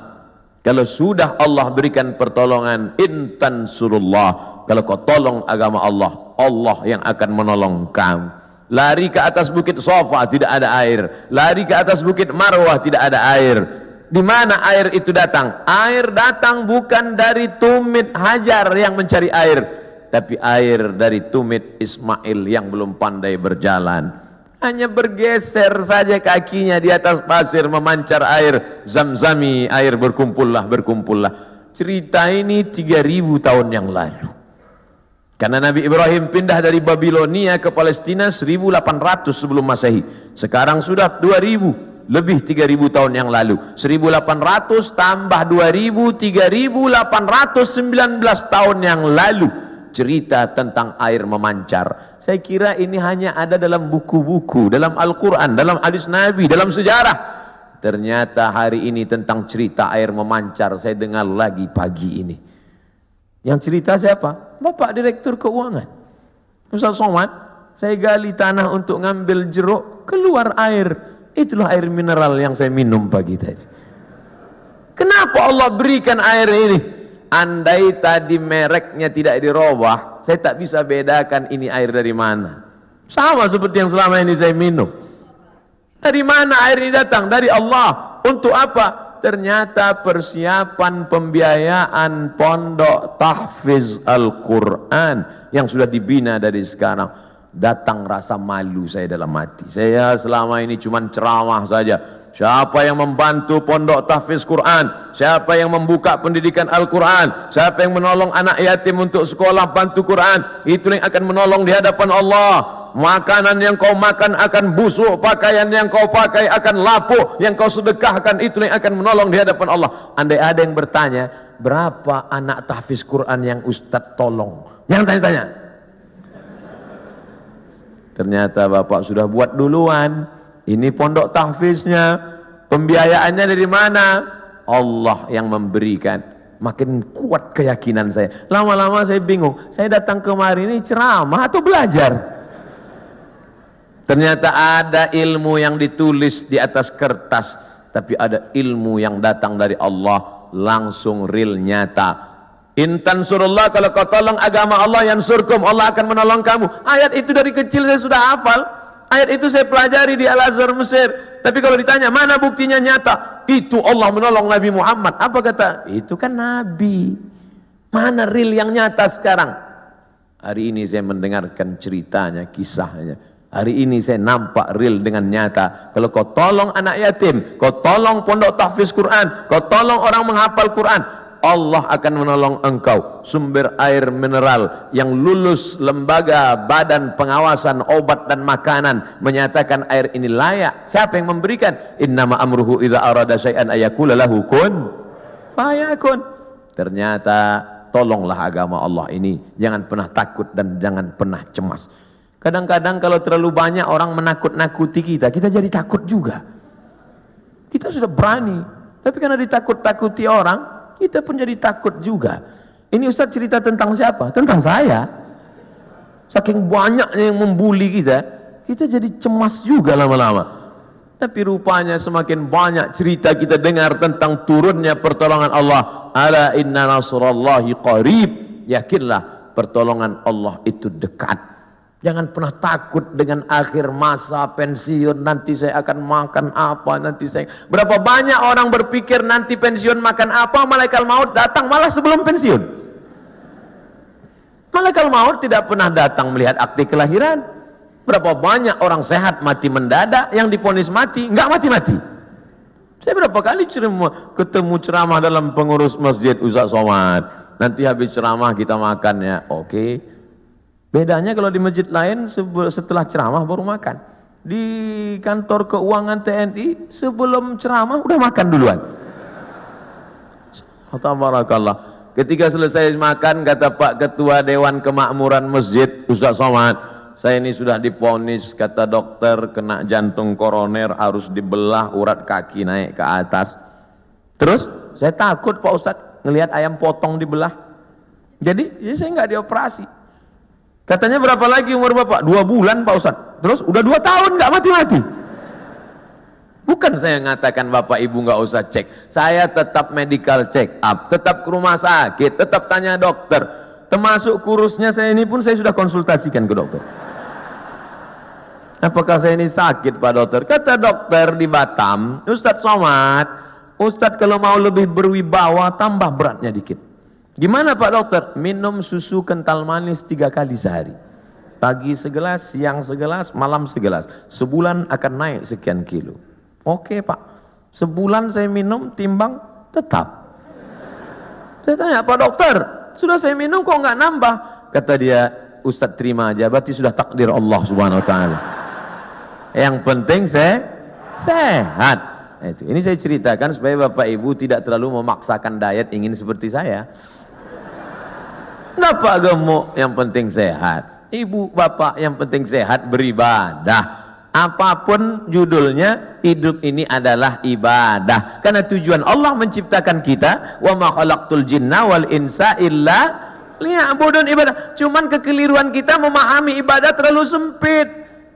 Kalau sudah Allah berikan pertolongan, intan surullah, kalau kau tolong agama Allah, Allah yang akan menolong kamu. Lari ke atas bukit Safa tidak ada air, lari ke atas bukit Marwah tidak ada air. Di mana air itu datang? Air datang bukan dari tumit Hajar yang mencari air, tapi air dari tumit Ismail yang belum pandai berjalan. Hanya bergeser saja kakinya di atas pasir, memancar air Zamzami, air berkumpullah. Cerita ini 3000 tahun yang lalu. Karena Nabi Ibrahim pindah dari Babilonia ke Palestina 1800 sebelum Masehi. Sekarang sudah 2000, lebih 3000 tahun yang lalu. 1800 tambah 2000, 3819 tahun yang lalu. Cerita tentang air memancar. Saya kira ini hanya ada dalam buku-buku, dalam Al-Quran, dalam hadis Nabi, dalam sejarah. Ternyata hari ini tentang cerita air memancar saya dengar lagi pagi ini. Yang cerita siapa? Bapak Direktur Keuangan, Ustaz Somad. Saya gali tanah untuk ngambil jeruk, keluar air. Itulah air mineral yang saya minum pagi tadi. Kenapa Allah berikan air ini? Andai tadi mereknya tidak dirubah, saya tak bisa bedakan ini air dari mana. Sama seperti yang selama ini saya minum. Dari mana air ini datang? Dari Allah. Untuk apa? Ternyata persiapan pembiayaan pondok tahfiz Al-Quran yang sudah dibina dari sekarang. Datang rasa malu saya dalam hati. Saya selama ini cuma ceramah saja. Siapa yang membantu pondok tahfiz Quran? Siapa yang membuka pendidikan Al-Quran? Siapa yang menolong anak yatim untuk sekolah bantu Quran? Itu yang akan menolong di hadapan Allah. Makanan yang kau makan akan busuk, pakaian yang kau pakai akan lapuk, yang kau sedekahkan itu yang akan menolong di hadapan Allah. Andai ada yang bertanya, berapa anak tahfiz Quran yang Ustadz tolong? Yang tanya-tanya. Ternyata Bapak sudah buat duluan. Ini pondok tahfiznya, pembiayaannya dari mana? Allah yang memberikan. Makin kuat keyakinan saya. Lama-lama saya bingung. Saya datang kemari ini ceramah atau belajar? Ternyata ada ilmu yang ditulis di atas kertas, tapi ada ilmu yang datang dari Allah langsung real nyata. Intan surullah, kalau kau tolong agama Allah yang surkum, Allah akan menolong kamu. Ayat itu dari kecil saya sudah hafal. Ayat itu saya pelajari di Al-Azhar Mesir. Tapi kalau ditanya mana buktinya nyata, itu Allah menolong Nabi Muhammad. Apa kata? Itu kan Nabi. Mana real yang nyata sekarang? Hari ini saya mendengarkan ceritanya, kisahnya. Hari ini saya nampak real dengan nyata. Kalau kau tolong anak yatim, kau tolong pondok tahfiz Quran, kau tolong orang menghafal Quran, Allah akan menolong engkau. Sumber air mineral yang lulus lembaga badan pengawasan obat dan makanan menyatakan air ini layak. Siapa yang memberikan? Innama amruhu idza arada syai'an ayaqula lahu kun fayakun. Ternyata tolonglah agama Allah ini. Jangan pernah takut dan jangan pernah cemas. Kadang-kadang kalau terlalu banyak orang menakut-nakuti kita, kita jadi takut juga. Kita sudah berani, tapi karena ditakut-takuti orang, kita pun jadi takut juga. Ini Ustaz cerita tentang siapa? Tentang saya. Saking banyaknya yang membuli kita, kita jadi cemas juga lama-lama. Tapi rupanya semakin banyak cerita kita dengar tentang turunnya pertolongan Allah. Ala inna nasrallahi qarib. Yakinlah pertolongan Allah itu dekat. Jangan pernah takut dengan akhir masa pensiun, nanti saya akan makan apa, nanti saya... Berapa banyak orang berpikir nanti pensiun makan apa, malaikat maut datang malah sebelum pensiun. Malaikat maut tidak pernah datang melihat akte kelahiran. Berapa banyak orang sehat mati mendadak, yang divonis mati, enggak mati-mati. Saya berapa kali ketemu ceramah dalam pengurus masjid Ustaz Somad. Nanti habis ceramah kita makan ya, oke. Bedanya kalau di masjid lain setelah ceramah baru makan. di kantor keuangan TNI sebelum ceramah udah makan duluan. Tabarakallah. Ketika selesai makan, kata Pak Ketua Dewan Kemakmuran Masjid, Ustaz Somad, saya ini sudah diponis, kata dokter, kena jantung koroner, harus dibelah urat kaki naik ke atas. Terus saya takut Pak Ustaz ngelihat ayam potong dibelah. Jadi ya saya nggak dioperasi. Katanya berapa lagi umur Bapak? 2 bulan Pak Ustaz. Terus udah 2 tahun nggak mati-mati. Bukan saya ngatakan Bapak Ibu nggak usah cek. Saya tetap medical check up, tetap ke rumah sakit, tetap tanya dokter. Termasuk kurusnya saya ini pun saya sudah konsultasikan ke dokter. Apakah saya ini sakit Pak Dokter? Kata dokter di Batam, Ustadz Somad, Ustadz kalau mau lebih berwibawa tambah beratnya dikit. Gimana Pak Dokter? Minum susu kental manis 3 kali sehari. Pagi segelas, siang segelas, malam segelas. Sebulan akan naik sekian kilo. Oke Pak, sebulan saya minum timbang tetap. Saya tanya, Pak Dokter, sudah saya minum kok nggak nambah? Kata dia, Ustadz terima aja, berarti sudah takdir Allah Subhanahu Wa Taala. Yang penting saya sehat. Itu. Ini saya ceritakan supaya Bapak Ibu tidak terlalu memaksakan diet ingin seperti saya. Kenapa gemuk? Yang penting sehat. Ibu, bapak, yang penting sehat, beribadah. Apapun judulnya, hidup ini adalah ibadah. Karena tujuan Allah menciptakan kita, wa ma khalaqtul jinna wal insa illa liya'budun, ibadah. Cuman kekeliruan kita memahami ibadah terlalu sempit.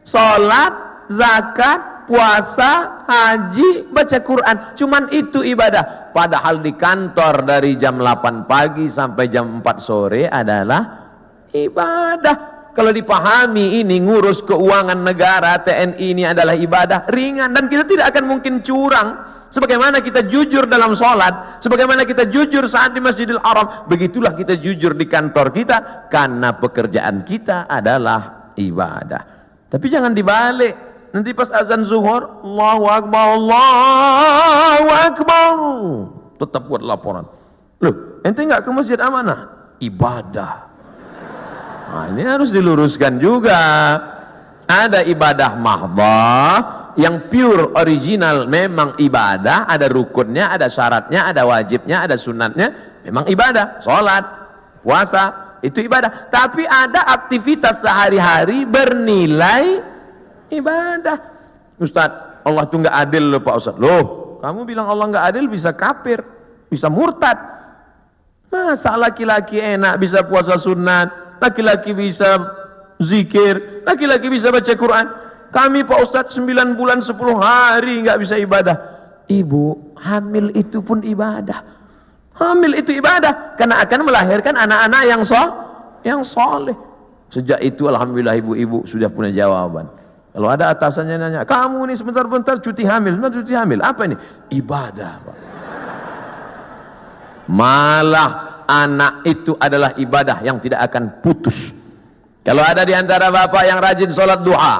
Salat, zakat, puasa, haji, baca Quran, cuman itu ibadah. Padahal di kantor dari jam 8 pagi sampai jam 4 sore adalah ibadah. Kalau dipahami ini ngurus keuangan negara, TNI ini adalah ibadah ringan, dan kita tidak akan mungkin curang. Sebagaimana kita jujur dalam sholat, sebagaimana kita jujur saat di Masjidil Haram, begitulah kita jujur di kantor kita, karena pekerjaan kita adalah ibadah. Tapi jangan dibalik. Nanti pas azan zuhur, Allahu Akbar, Allahu Akbar, tetap buat laporan. Loh, ente nggak ke masjid amanah? Ibadah. Nah, ini harus diluruskan juga. Ada ibadah mahdhah yang pure original, memang ibadah, ada rukunnya, ada syaratnya, ada wajibnya, ada sunatnya, memang ibadah. Sholat, puasa, itu ibadah. Tapi ada aktivitas sehari-hari bernilai ibadah. Ustadz, Allah itu nggak adil loh Pak Ustadz. Loh, kamu bilang Allah nggak adil, bisa kafir, bisa murtad. Masa laki-laki enak bisa puasa sunat, laki-laki bisa zikir, laki-laki bisa baca Quran. Kami Pak Ustadz 9 bulan 10 hari nggak bisa ibadah. Ibu, hamil itu pun ibadah. Hamil itu ibadah, karena akan melahirkan anak-anak yang soleh. Sejak itu alhamdulillah ibu-ibu sudah punya jawaban. Kalau ada atasannya nanya, kamu ini sebentar-bentar cuti hamil, sebentar cuti hamil, apa ini? Ibadah Pak. Malah anak itu adalah ibadah yang tidak akan putus. Kalau ada di antara bapak yang rajin sholat duha,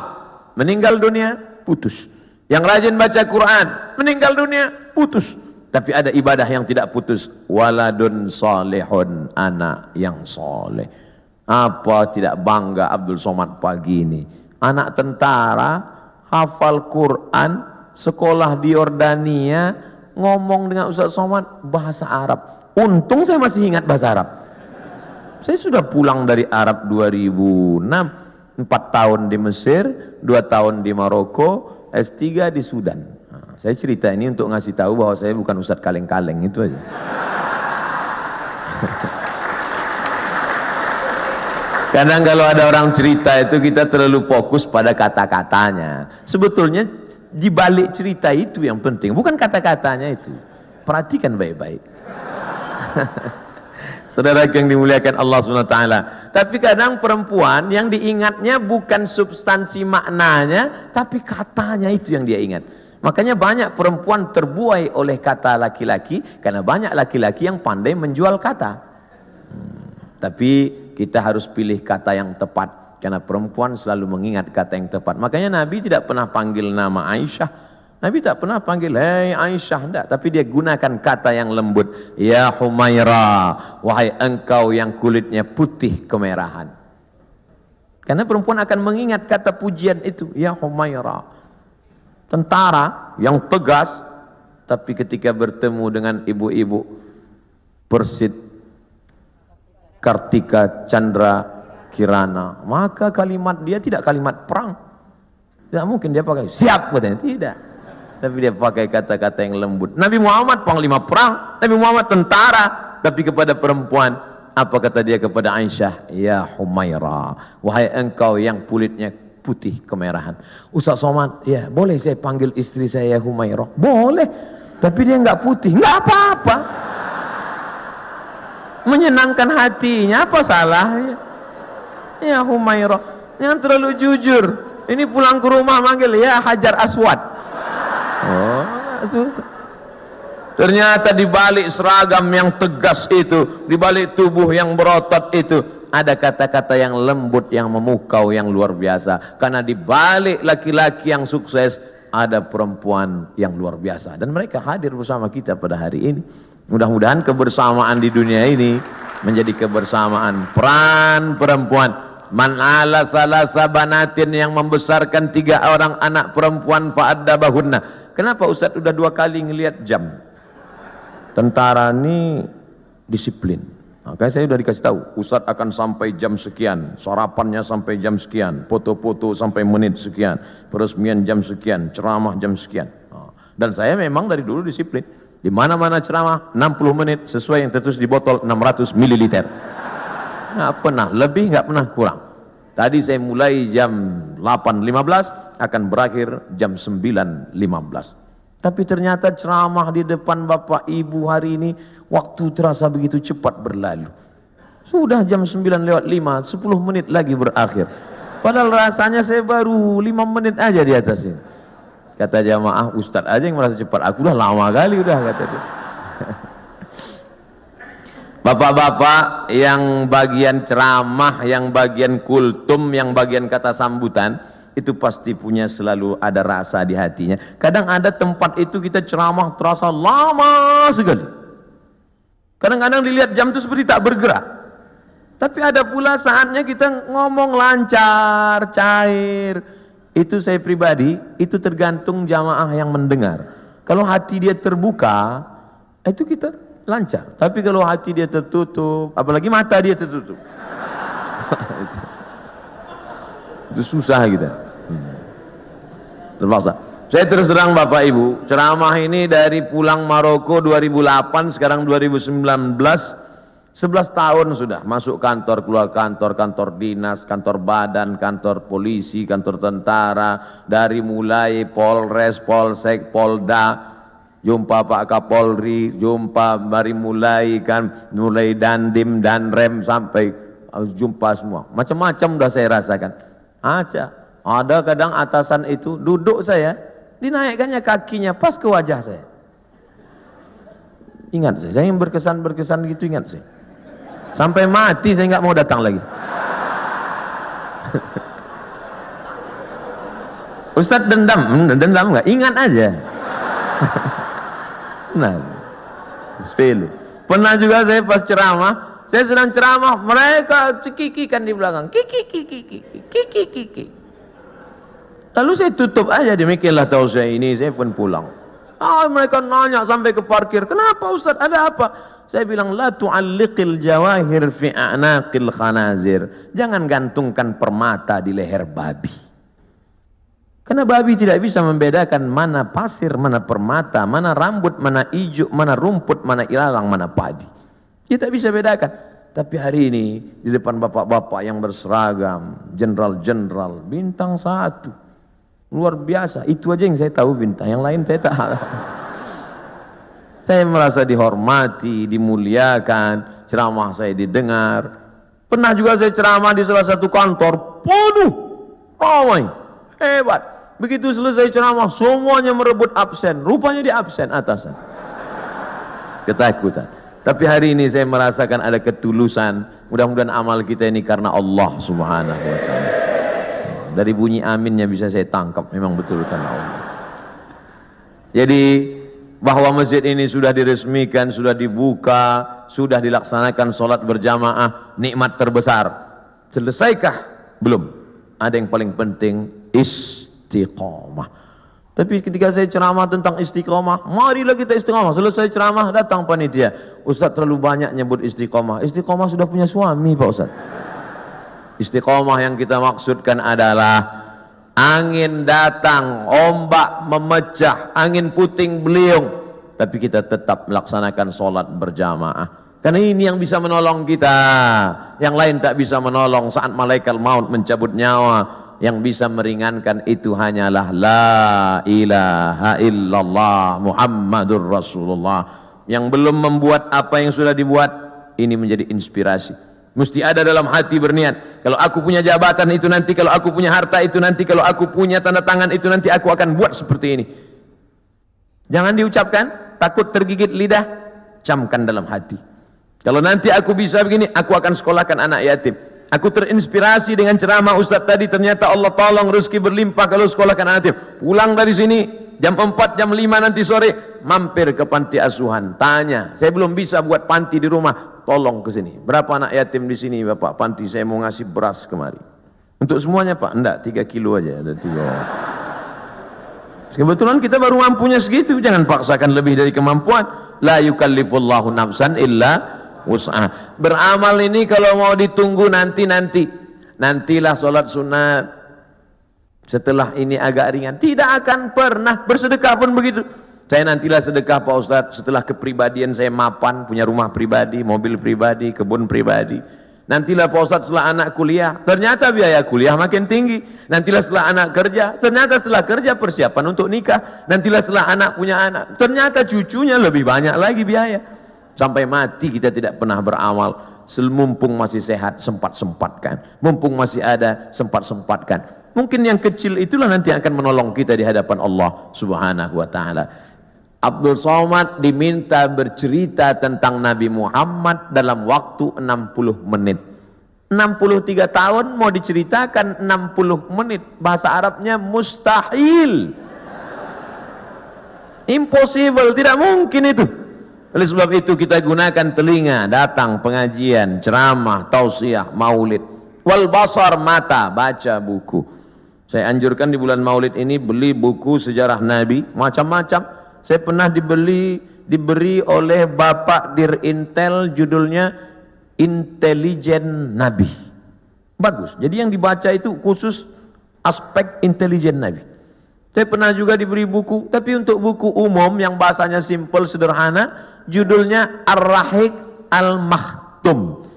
meninggal dunia, putus. Yang rajin baca Quran, meninggal dunia, putus. Tapi ada ibadah yang tidak putus. Waladun solehun, anak yang soleh. Apa tidak bangga Abdul Somad pagi ini? Anak tentara, hafal Quran, sekolah di Yordania, ngomong dengan Ustaz Somad bahasa Arab. Untung saya masih ingat bahasa Arab. Saya sudah pulang dari Arab 2006, 4 tahun di Mesir, 2 tahun di Maroko, S3 di Sudan. Nah, saya cerita ini untuk ngasih tahu bahwa saya bukan Ustadz kaleng-kaleng, itu aja. Kadang kalau ada orang cerita itu kita terlalu fokus pada kata-katanya. Sebetulnya di balik cerita itu yang penting, bukan kata-katanya itu. Perhatikan baik-baik. Saudara yang dimuliakan Allah SWT. Tapi kadang perempuan yang diingatnya bukan substansi maknanya, tapi katanya itu yang dia ingat. Makanya banyak perempuan terbuai oleh kata laki-laki, karena banyak laki-laki yang pandai menjual kata. Tapi kita harus pilih kata yang tepat, karena perempuan selalu mengingat kata yang tepat. Makanya Nabi tidak pernah panggil nama Aisyah. Nabi tak pernah panggil, hei Aisyah, enggak. Tapi dia gunakan kata yang lembut. Ya Humaira, wahai engkau yang kulitnya putih kemerahan. Karena perempuan akan mengingat kata pujian itu, ya Humaira. Tentara yang tegas, tapi ketika bertemu dengan ibu-ibu Persit, Kartika Chandra Kirana, maka kalimat dia tidak kalimat perang. Tidak mungkin dia pakai siap katanya, tidak. Tapi dia pakai kata-kata yang lembut. Nabi Muhammad panglima perang, Nabi Muhammad tentara, tapi kepada perempuan apa kata dia kepada Aisyah? Ya Humaira, wahai engkau yang kulitnya putih kemerahan. Ustaz Somad, ya boleh saya panggil istri saya Humaira? Boleh, tapi dia nggak putih, nggak apa-apa. Menyenangkan hatinya, apa salahnya? Ya Humaira, yang terlalu jujur. Ini pulang ke rumah manggil ya Hajar Aswad. Oh, sudah. Ternyata di balik seragam yang tegas itu, di balik tubuh yang berotot itu, ada kata-kata yang lembut, yang memukau, yang luar biasa. Karena di balik laki-laki yang sukses, ada perempuan yang luar biasa. Dan mereka hadir bersama kita pada hari ini. Mudah-mudahan kebersamaan di dunia ini menjadi kebersamaan peran perempuan. Man ala salasa banatin, yang membesarkan 3 orang anak perempuan fa'addabahunna. Kenapa Ustaz udah 2 kali ngelihat jam? Tentara ini disiplin. Makanya saya udah dikasih tahu, Ustaz akan sampai jam sekian, sarapannya sampai jam sekian, foto-foto sampai menit sekian, peresmian jam sekian, ceramah jam sekian. Dan saya memang dari dulu disiplin. Di mana-mana ceramah 60 menit sesuai yang tertulis di botol 600 ml. Nggak pernah lebih, nggak pernah kurang. Tadi saya mulai jam 8.15, akan berakhir jam 9.15. Tapi ternyata ceramah di depan Bapak Ibu hari ini, waktu terasa begitu cepat berlalu. Sudah jam 9:05, 10 menit lagi berakhir. Padahal rasanya saya baru 5 menit aja di atas ini. Kata jamaah, Ustaz aja yang merasa cepat, aku udah lama kali udah, kata dia. Bapak-bapak yang bagian ceramah, yang bagian kultum, yang bagian kata sambutan, itu pasti punya selalu ada rasa di hatinya. Kadang ada tempat itu kita ceramah terasa lama sekali. Kadang-kadang dilihat jam itu seperti tak bergerak. Tapi ada pula saatnya kita ngomong lancar, cair. Itu saya pribadi, itu tergantung jamaah yang mendengar. Kalau hati dia terbuka, itu kita lancar. Tapi kalau hati dia tertutup, apalagi mata dia tertutup, itu susah kita. Terpaksa. Saya terus terang Bapak Ibu, ceramah ini dari pulang Maroko 2008, sekarang 2019, 11 tahun sudah. Masuk kantor, keluar kantor, kantor dinas, kantor badan, kantor polisi, kantor tentara, dari mulai Polres, Polsek, Polda, jumpa Pak Kapolri, jumpa dari mulai Dandim, Danrem, sampai jumpa semua. Macam-macam udah saya rasakan. Ada kadang atasan itu duduk saya, dinaikkannya kakinya pas ke wajah saya. Ingat saya yang berkesan gitu, ingat saya. Sampai mati saya nggak mau datang lagi. Ustadz dendam nggak? Ingat aja. Nah, sepele. Pernah juga saya pas ceramah, saya sedang ceramah, mereka cekikikan di belakang, kiki. Lalu saya tutup aja, demikianlah tahu saya ini, saya pun pulang. Mereka nanya sampai ke parkir, kenapa Ustaz, ada apa? Saya bilang, la tu'alliqil jawahir fi a'naqil khanazir. Jangan gantungkan permata di leher babi. Karena babi tidak bisa membedakan mana pasir, mana permata, mana rambut, mana ijuk, mana rumput, mana ilalang, mana padi. Dia tak bisa bedakan. Tapi hari ini di depan bapak-bapak yang berseragam, jenderal-jenderal, bintang 1, luar biasa. Itu aja yang saya tahu bintang, yang lain saya tak. Saya merasa dihormati, dimuliakan, ceramah saya didengar. Pernah juga saya ceramah di salah satu kantor, penuh, ramai, hebat. Begitu selesai ceramah, semuanya merebut absen. Rupanya di absen atasan. Ketakutan. Tapi hari ini saya merasakan ada ketulusan. Mudah-mudahan amal kita ini karena Allah Subhanahu wa ta'ala. Dari bunyi aminnya bisa saya tangkap, memang betul karena Allah. Jadi bahwa masjid ini sudah diresmikan, sudah dibuka, sudah dilaksanakan sholat berjamaah, nikmat terbesar. Selesaikah? Belum. ada yang paling penting istiqomah. Tapi ketika saya ceramah tentang istiqomah, marilah kita istiqomah. Selesai ceramah datang panitia, Ustaz terlalu banyak nyebut istiqomah. Istiqomah sudah punya suami Pak Ustaz. Istiqomah yang kita maksudkan adalah angin datang, ombak memecah, angin puting beliung, tapi kita tetap melaksanakan sholat berjamaah. Karena ini yang bisa menolong kita. Yang lain tak bisa menolong saat malaikat maut mencabut nyawa. Yang bisa meringankan itu hanyalah la ilaha illallah Muhammadur Rasulullah. Yang belum membuat apa yang sudah dibuat, ini menjadi inspirasi. Mesti ada dalam hati berniat, kalau aku punya jabatan itu nanti, kalau aku punya harta itu nanti, kalau aku punya tanda tangan itu nanti, aku akan buat seperti ini. Jangan diucapkan, takut tergigit lidah, camkan dalam hati. Kalau nanti aku bisa begini, aku akan sekolahkan anak yatim. Aku terinspirasi dengan ceramah Ustaz tadi, ternyata Allah tolong rezeki berlimpah kalau sekolahkan anak yatim. Pulang dari sini jam 4, jam 5 nanti sore, mampir ke panti asuhan, tanya, saya belum bisa buat panti di rumah, tolong ke sini. Berapa anak yatim di sini Bapak panti, saya mau ngasih beras kemari. Untuk semuanya Pak? Enggak, 3 kilo aja, ada 3. Kebetulan kita baru mampunya segitu, jangan paksakan lebih dari kemampuan. La yukallifullahu nafsan illa wus'ah. Beramal ini kalau mau ditunggu nantilah sholat sunat, setelah ini agak ringan, tidak akan pernah. Bersedekah pun begitu. Saya nantilah sedekah Pak Ustadz setelah kepribadian saya mapan, punya rumah pribadi, mobil pribadi, kebun pribadi. Nantilah Pak Ustadz setelah anak kuliah, ternyata biaya kuliah makin tinggi. Nantilah setelah anak kerja, ternyata setelah kerja persiapan untuk nikah. Nantilah setelah anak punya anak, ternyata cucunya lebih banyak lagi biaya. Sampai mati kita tidak pernah beramal. Mumpung masih sehat, sempat-sempatkan. Mumpung masih ada, sempat-sempatkan. Mungkin yang kecil itulah nanti akan menolong kita di hadapan Allah Subhanahu wa ta'ala. Abdul Somad diminta bercerita tentang Nabi Muhammad dalam waktu 60 menit. 63 tahun mau diceritakan 60 menit. Bahasa Arabnya mustahil. Impossible, tidak mungkin itu. Oleh sebab itu kita gunakan telinga, datang pengajian, ceramah, tausiah, maulid. Wal basar, mata, baca buku. Saya anjurkan di bulan maulid ini beli buku sejarah Nabi, macam-macam. Saya pernah diberi oleh Bapak Dirintel, judulnya Intelijen Nabi. Bagus. Jadi yang dibaca itu khusus aspek intelijen Nabi. Saya pernah juga diberi buku, tapi untuk buku umum yang bahasanya simple, sederhana, judulnya Ar-Rahiq Al-Makhtum.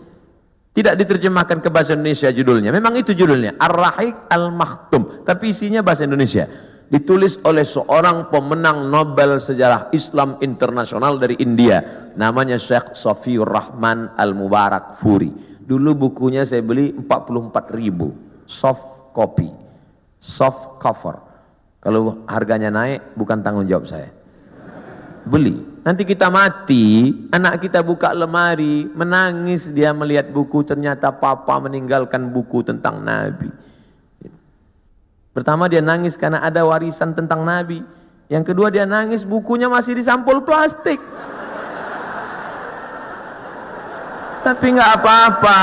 Tidak diterjemahkan ke bahasa Indonesia judulnya. Memang itu judulnya, Ar-Rahiq Al-Makhtum, tapi isinya bahasa Indonesia. Ditulis oleh seorang pemenang Nobel Sejarah Islam Internasional dari India, namanya Syekh Safiur Rahman Al-Mubarak Furi. Dulu bukunya saya beli 44.000, soft copy, soft cover. Kalau harganya naik bukan tanggung jawab saya. Beli. Nanti kita mati, anak kita buka lemari, menangis dia melihat buku, ternyata papa meninggalkan buku tentang Nabi. Pertama dia nangis karena ada warisan tentang Nabi. Yang kedua dia nangis bukunya masih di sampul plastik. Tapi nggak apa-apa.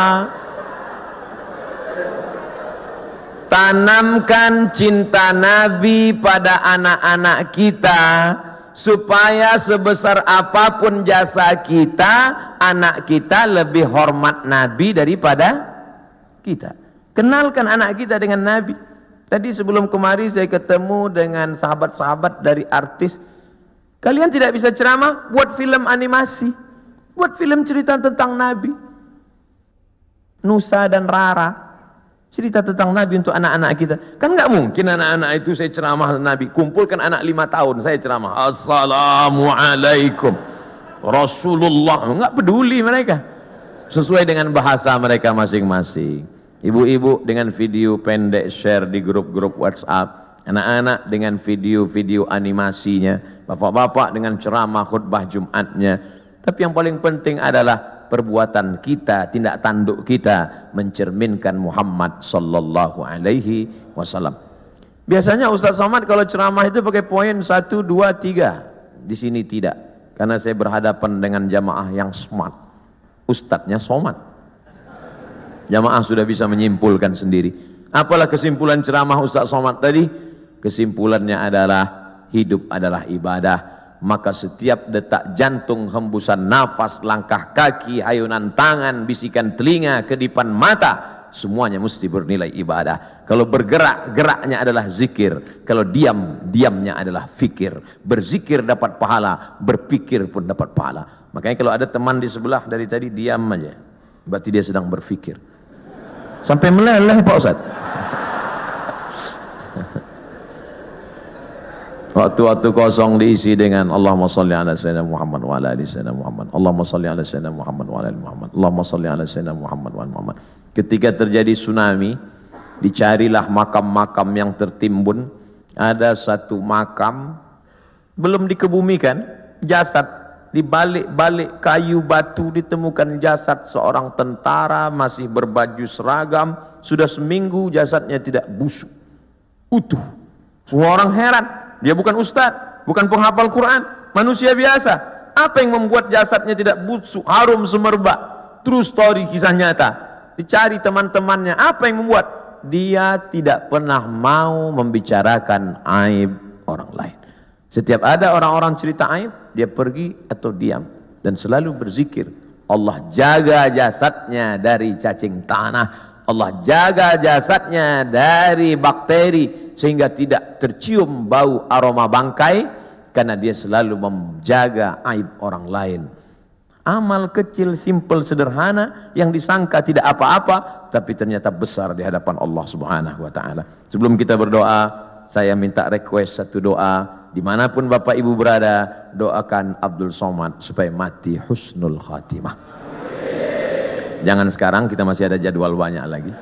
Tanamkan cinta Nabi pada anak-anak kita, supaya sebesar apapun jasa kita, anak kita lebih hormat Nabi daripada kita. Kenalkan anak kita dengan Nabi. Tadi sebelum kemari saya ketemu dengan sahabat-sahabat dari artis. Kalian tidak bisa ceramah, buat film animasi, buat film cerita tentang Nabi. Nusa dan Rara, cerita tentang Nabi untuk anak-anak kita. Kan nggak mungkin anak-anak itu saya ceramah Nabi. Kumpulkan anak 5 tahun saya ceramah, Assalamualaikum Rasulullah. Nggak peduli mereka, sesuai dengan bahasa mereka masing-masing. Ibu-ibu dengan video pendek share di grup-grup WhatsApp, anak-anak dengan video-video animasinya, bapak-bapak dengan ceramah khutbah Jumatnya. Tapi yang paling penting adalah perbuatan kita, tindak tanduk kita mencerminkan Muhammad sallallahu alaihi wasallam. Biasanya Ustaz Somad kalau ceramah itu pakai poin 1, 2, 3. Di sini tidak, karena saya berhadapan dengan jamaah yang smart. Ustadznya Somad. Jamaah sudah bisa menyimpulkan sendiri. Apalah kesimpulan ceramah Ustaz Somad tadi? Kesimpulannya adalah hidup adalah ibadah. Maka setiap detak jantung, hembusan nafas, langkah kaki, hayunan tangan, bisikan telinga, kedipan mata, semuanya mesti bernilai ibadah. Kalau bergerak, geraknya adalah zikir. Kalau diam, diamnya adalah fikir. Berzikir dapat pahala, berpikir pun dapat pahala. Makanya kalau ada teman di sebelah dari tadi diam aja, berarti dia sedang berfikir. Sampai meleleh Pak Ustaz. Waktu-waktu kosong diisi dengan Allahumma salli ala sayyidina Muhammad wa ala ali sayyidina Muhammad. Allahumma salli ala sayyidina Muhammad wa ala ali Muhammad. Allahumma salli ala sayyidina Muhammad wa ala Muhammad. Ketika terjadi tsunami, dicarilah makam-makam yang tertimbun. Ada satu makam belum dikebumikan, jasad di balik-balik kayu batu ditemukan jasad seorang tentara masih berbaju seragam. Sudah seminggu jasadnya tidak busuk, utuh. Semua orang heran. Dia bukan ustadz, bukan penghafal Quran, manusia biasa. Apa yang membuat jasadnya tidak busuk, harum semerbak? True story, kisah nyata. Dicari teman-temannya, apa yang membuat? Dia tidak pernah mau membicarakan aib orang lain. Setiap ada orang-orang cerita aib, dia pergi atau diam. Dan selalu berzikir. Allah jaga jasadnya dari cacing tanah. Allah jaga jasadnya dari bakteri, sehingga tidak tercium bau aroma bangkai, karena dia selalu menjaga aib orang lain. Amal kecil, simple, sederhana, yang disangka tidak apa-apa, tapi ternyata besar di hadapan Allah Subhanahu wa ta'ala. Sebelum kita berdoa, saya minta request satu doa. Dimanapun Bapak Ibu berada, doakan Abdul Somad supaya mati husnul khatimah. Jangan sekarang, kita masih ada jadwal banyak lagi.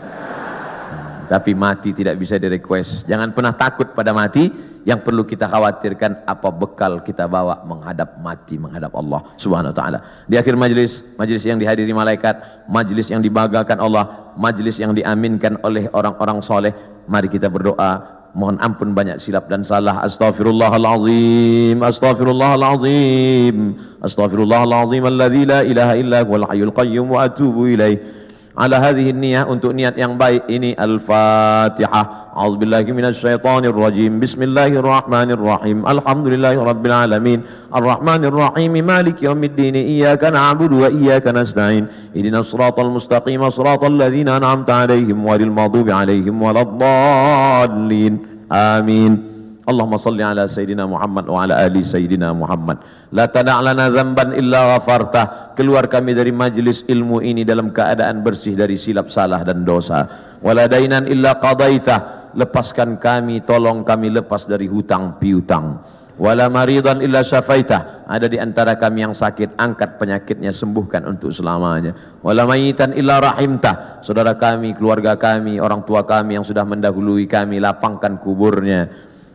Tapi mati tidak bisa di request. Jangan pernah takut pada mati. Yang perlu kita khawatirkan apa bekal kita bawa menghadap mati, menghadap Allah Subhanahu wa ta'ala. Di akhir majlis, majlis yang dihadiri malaikat, majlis yang dibanggakan Allah, majlis yang diaminkan oleh orang-orang soleh, mari kita berdoa. Mohon ampun banyak silap dan salah. Astaghfirullahalazim, astaghfirullahalazim, astaghfirullahalazim alladzi la ilaha illa huwal hayyul qayyum wa atubu ilaih. Ala hadhihi niyyah, untuk niat yang baik ini. Al-Fatihah. A'udzubillahi minasyaitonir rajim. Bismillahirrahmanirrahim. Alhamdulillahi rabbil alamin. Arrahmanir rahim. Maliki yaumiddin. Iyyaka na'budu wa iyyaka nasta'in. Ihdinas siratal mustaqim. Siratal ladzina an'amta 'alaihim ghairil maghdubi 'alaihim waladdallin. Amin. Allahumma salli ala Sayyidina Muhammad wa ala ali Sayyidina Muhammad. La tada' lana dzamban illa ghafartah. Keluar kami dari majlis ilmu ini dalam keadaan bersih dari silap salah dan dosa. Wala dainan illa qadaitah. Lepaskan kami, tolong kami lepas dari hutang piutang. Wala maridan illa syafaitah. Ada di antara kami yang sakit, angkat penyakitnya, sembuhkan untuk selamanya. Wala mayitan illa rahimtah. Saudara kami, keluarga kami, orang tua kami yang sudah mendahului kami, lapangkan kuburnya,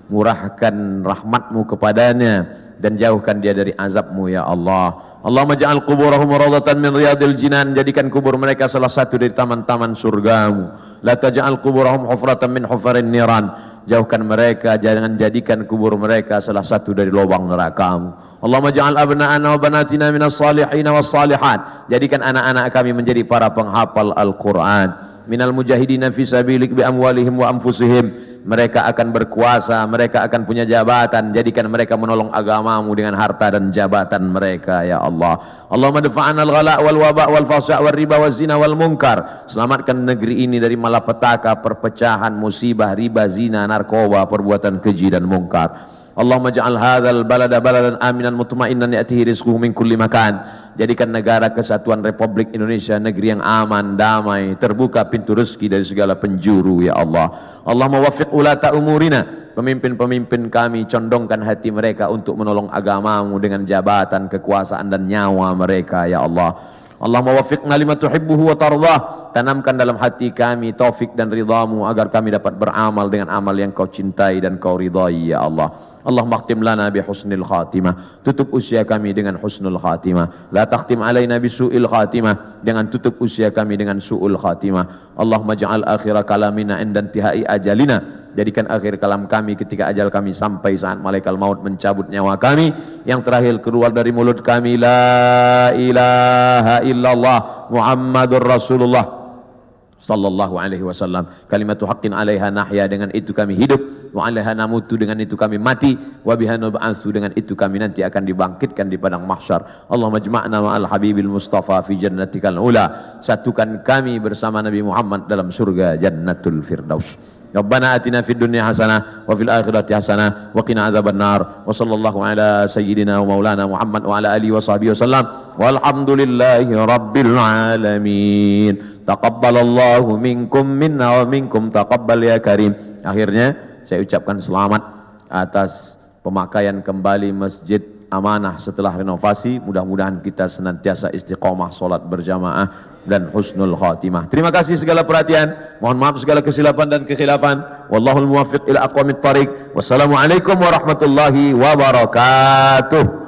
murahkan rahmatmu kepadanya, dan jauhkan dia dari azabmu ya Allah. Allahumma ja'al kuburahum rawdatan min riyadil jinan. Jadikan kubur mereka salah satu dari taman-taman surgamu. La taj'al kuburahum hufratan min hufarin niran. Jauhkan mereka, jangan jadikan kubur mereka salah satu dari lubang nerakamu. Allahumma ja'al abna'ana wa banatina minas salihin was salihat. Jadikan anak-anak kami menjadi para penghafal Al-Quran. Minal mujahidina fi sabilik bi amwalihim wa anfusihim. Mereka akan berkuasa, mereka akan punya jabatan. Jadikan mereka menolong agamamu dengan harta dan jabatan mereka ya Allah. Allahumma dafa'ana al-ghala' wal waba' wal fahsya' wal riba wal zina wal munkar. Selamatkan negeri ini dari malapetaka, perpecahan, musibah, riba, zina, narkoba, perbuatan keji dan munkar. Allahumma ja'al hadzal balada baladan aminan mutma'innan ya'tihi rizquhu min kulli makan. Jadikan negara kesatuan Republik Indonesia negeri yang aman, damai, terbuka pintu rezeki dari segala penjuru ya Allah. Allahumma waffiq ulata umurina. Pemimpin-pemimpin kami, condongkan hati mereka untuk menolong agamamu dengan jabatan, kekuasaan dan nyawa mereka ya Allah. Allahumma waffiqna lima tuhibbuhu wa tardah. Tanamkan dalam hati kami taufik dan ridhamu agar kami dapat beramal dengan amal yang kau cintai dan kau ridhai ya Allah. Allahumma khtim lana bi husnil khatimah. Tutup usia kami dengan husnul khatimah. La takhtim alaina bi su'il khatimah. Jangan tutup usia kami dengan su'ul khatimah. Allahumma ja'al akhira kalamina inda intihai ajalina. Jadikan akhir kalam kami ketika ajal kami sampai, saat malaikat maut mencabut nyawa kami, yang terakhir keluar dari mulut kami, la ilaha illallah Muhammadur Rasulullah sallallahu alaihi wasallam. Kalimatu haqqin 'alaiha nahya, dengan itu kami hidup, wa 'alaiha namutu, dengan itu kami mati, wa biha nub'atsu, dengan itu kami nanti akan dibangkitkan di padang mahsyar. Allahumma ijma'na ma'al habibil mustafa fi jannatikal ula. Satukan kami bersama Nabi Muhammad dalam surga Jannatul Firdaus. Rabbana atina fid dunya hasanah wa fil akhirati hasanah wa qina adzabannar. Wa sallallahu ala sayyidina wa maulana Muhammad wa ala alihi wa sahbihi wasallam. Walhamdulillahi rabbil alamin. Taqabbalallahu minkum minna wa minkum taqabbal ya karim. Akhirnya saya ucapkan selamat atas pemakaian kembali Masjid Amanah setelah renovasi. Mudah-mudahan kita senantiasa istiqomah salat berjamaah dan husnul khatimah. Terima kasih segala perhatian. Mohon maaf segala kesilapan dan kekhilafan. Wallahul muwaffiq ila aqwamit thariq. Wassalamualaikum warahmatullahi wabarakatuh.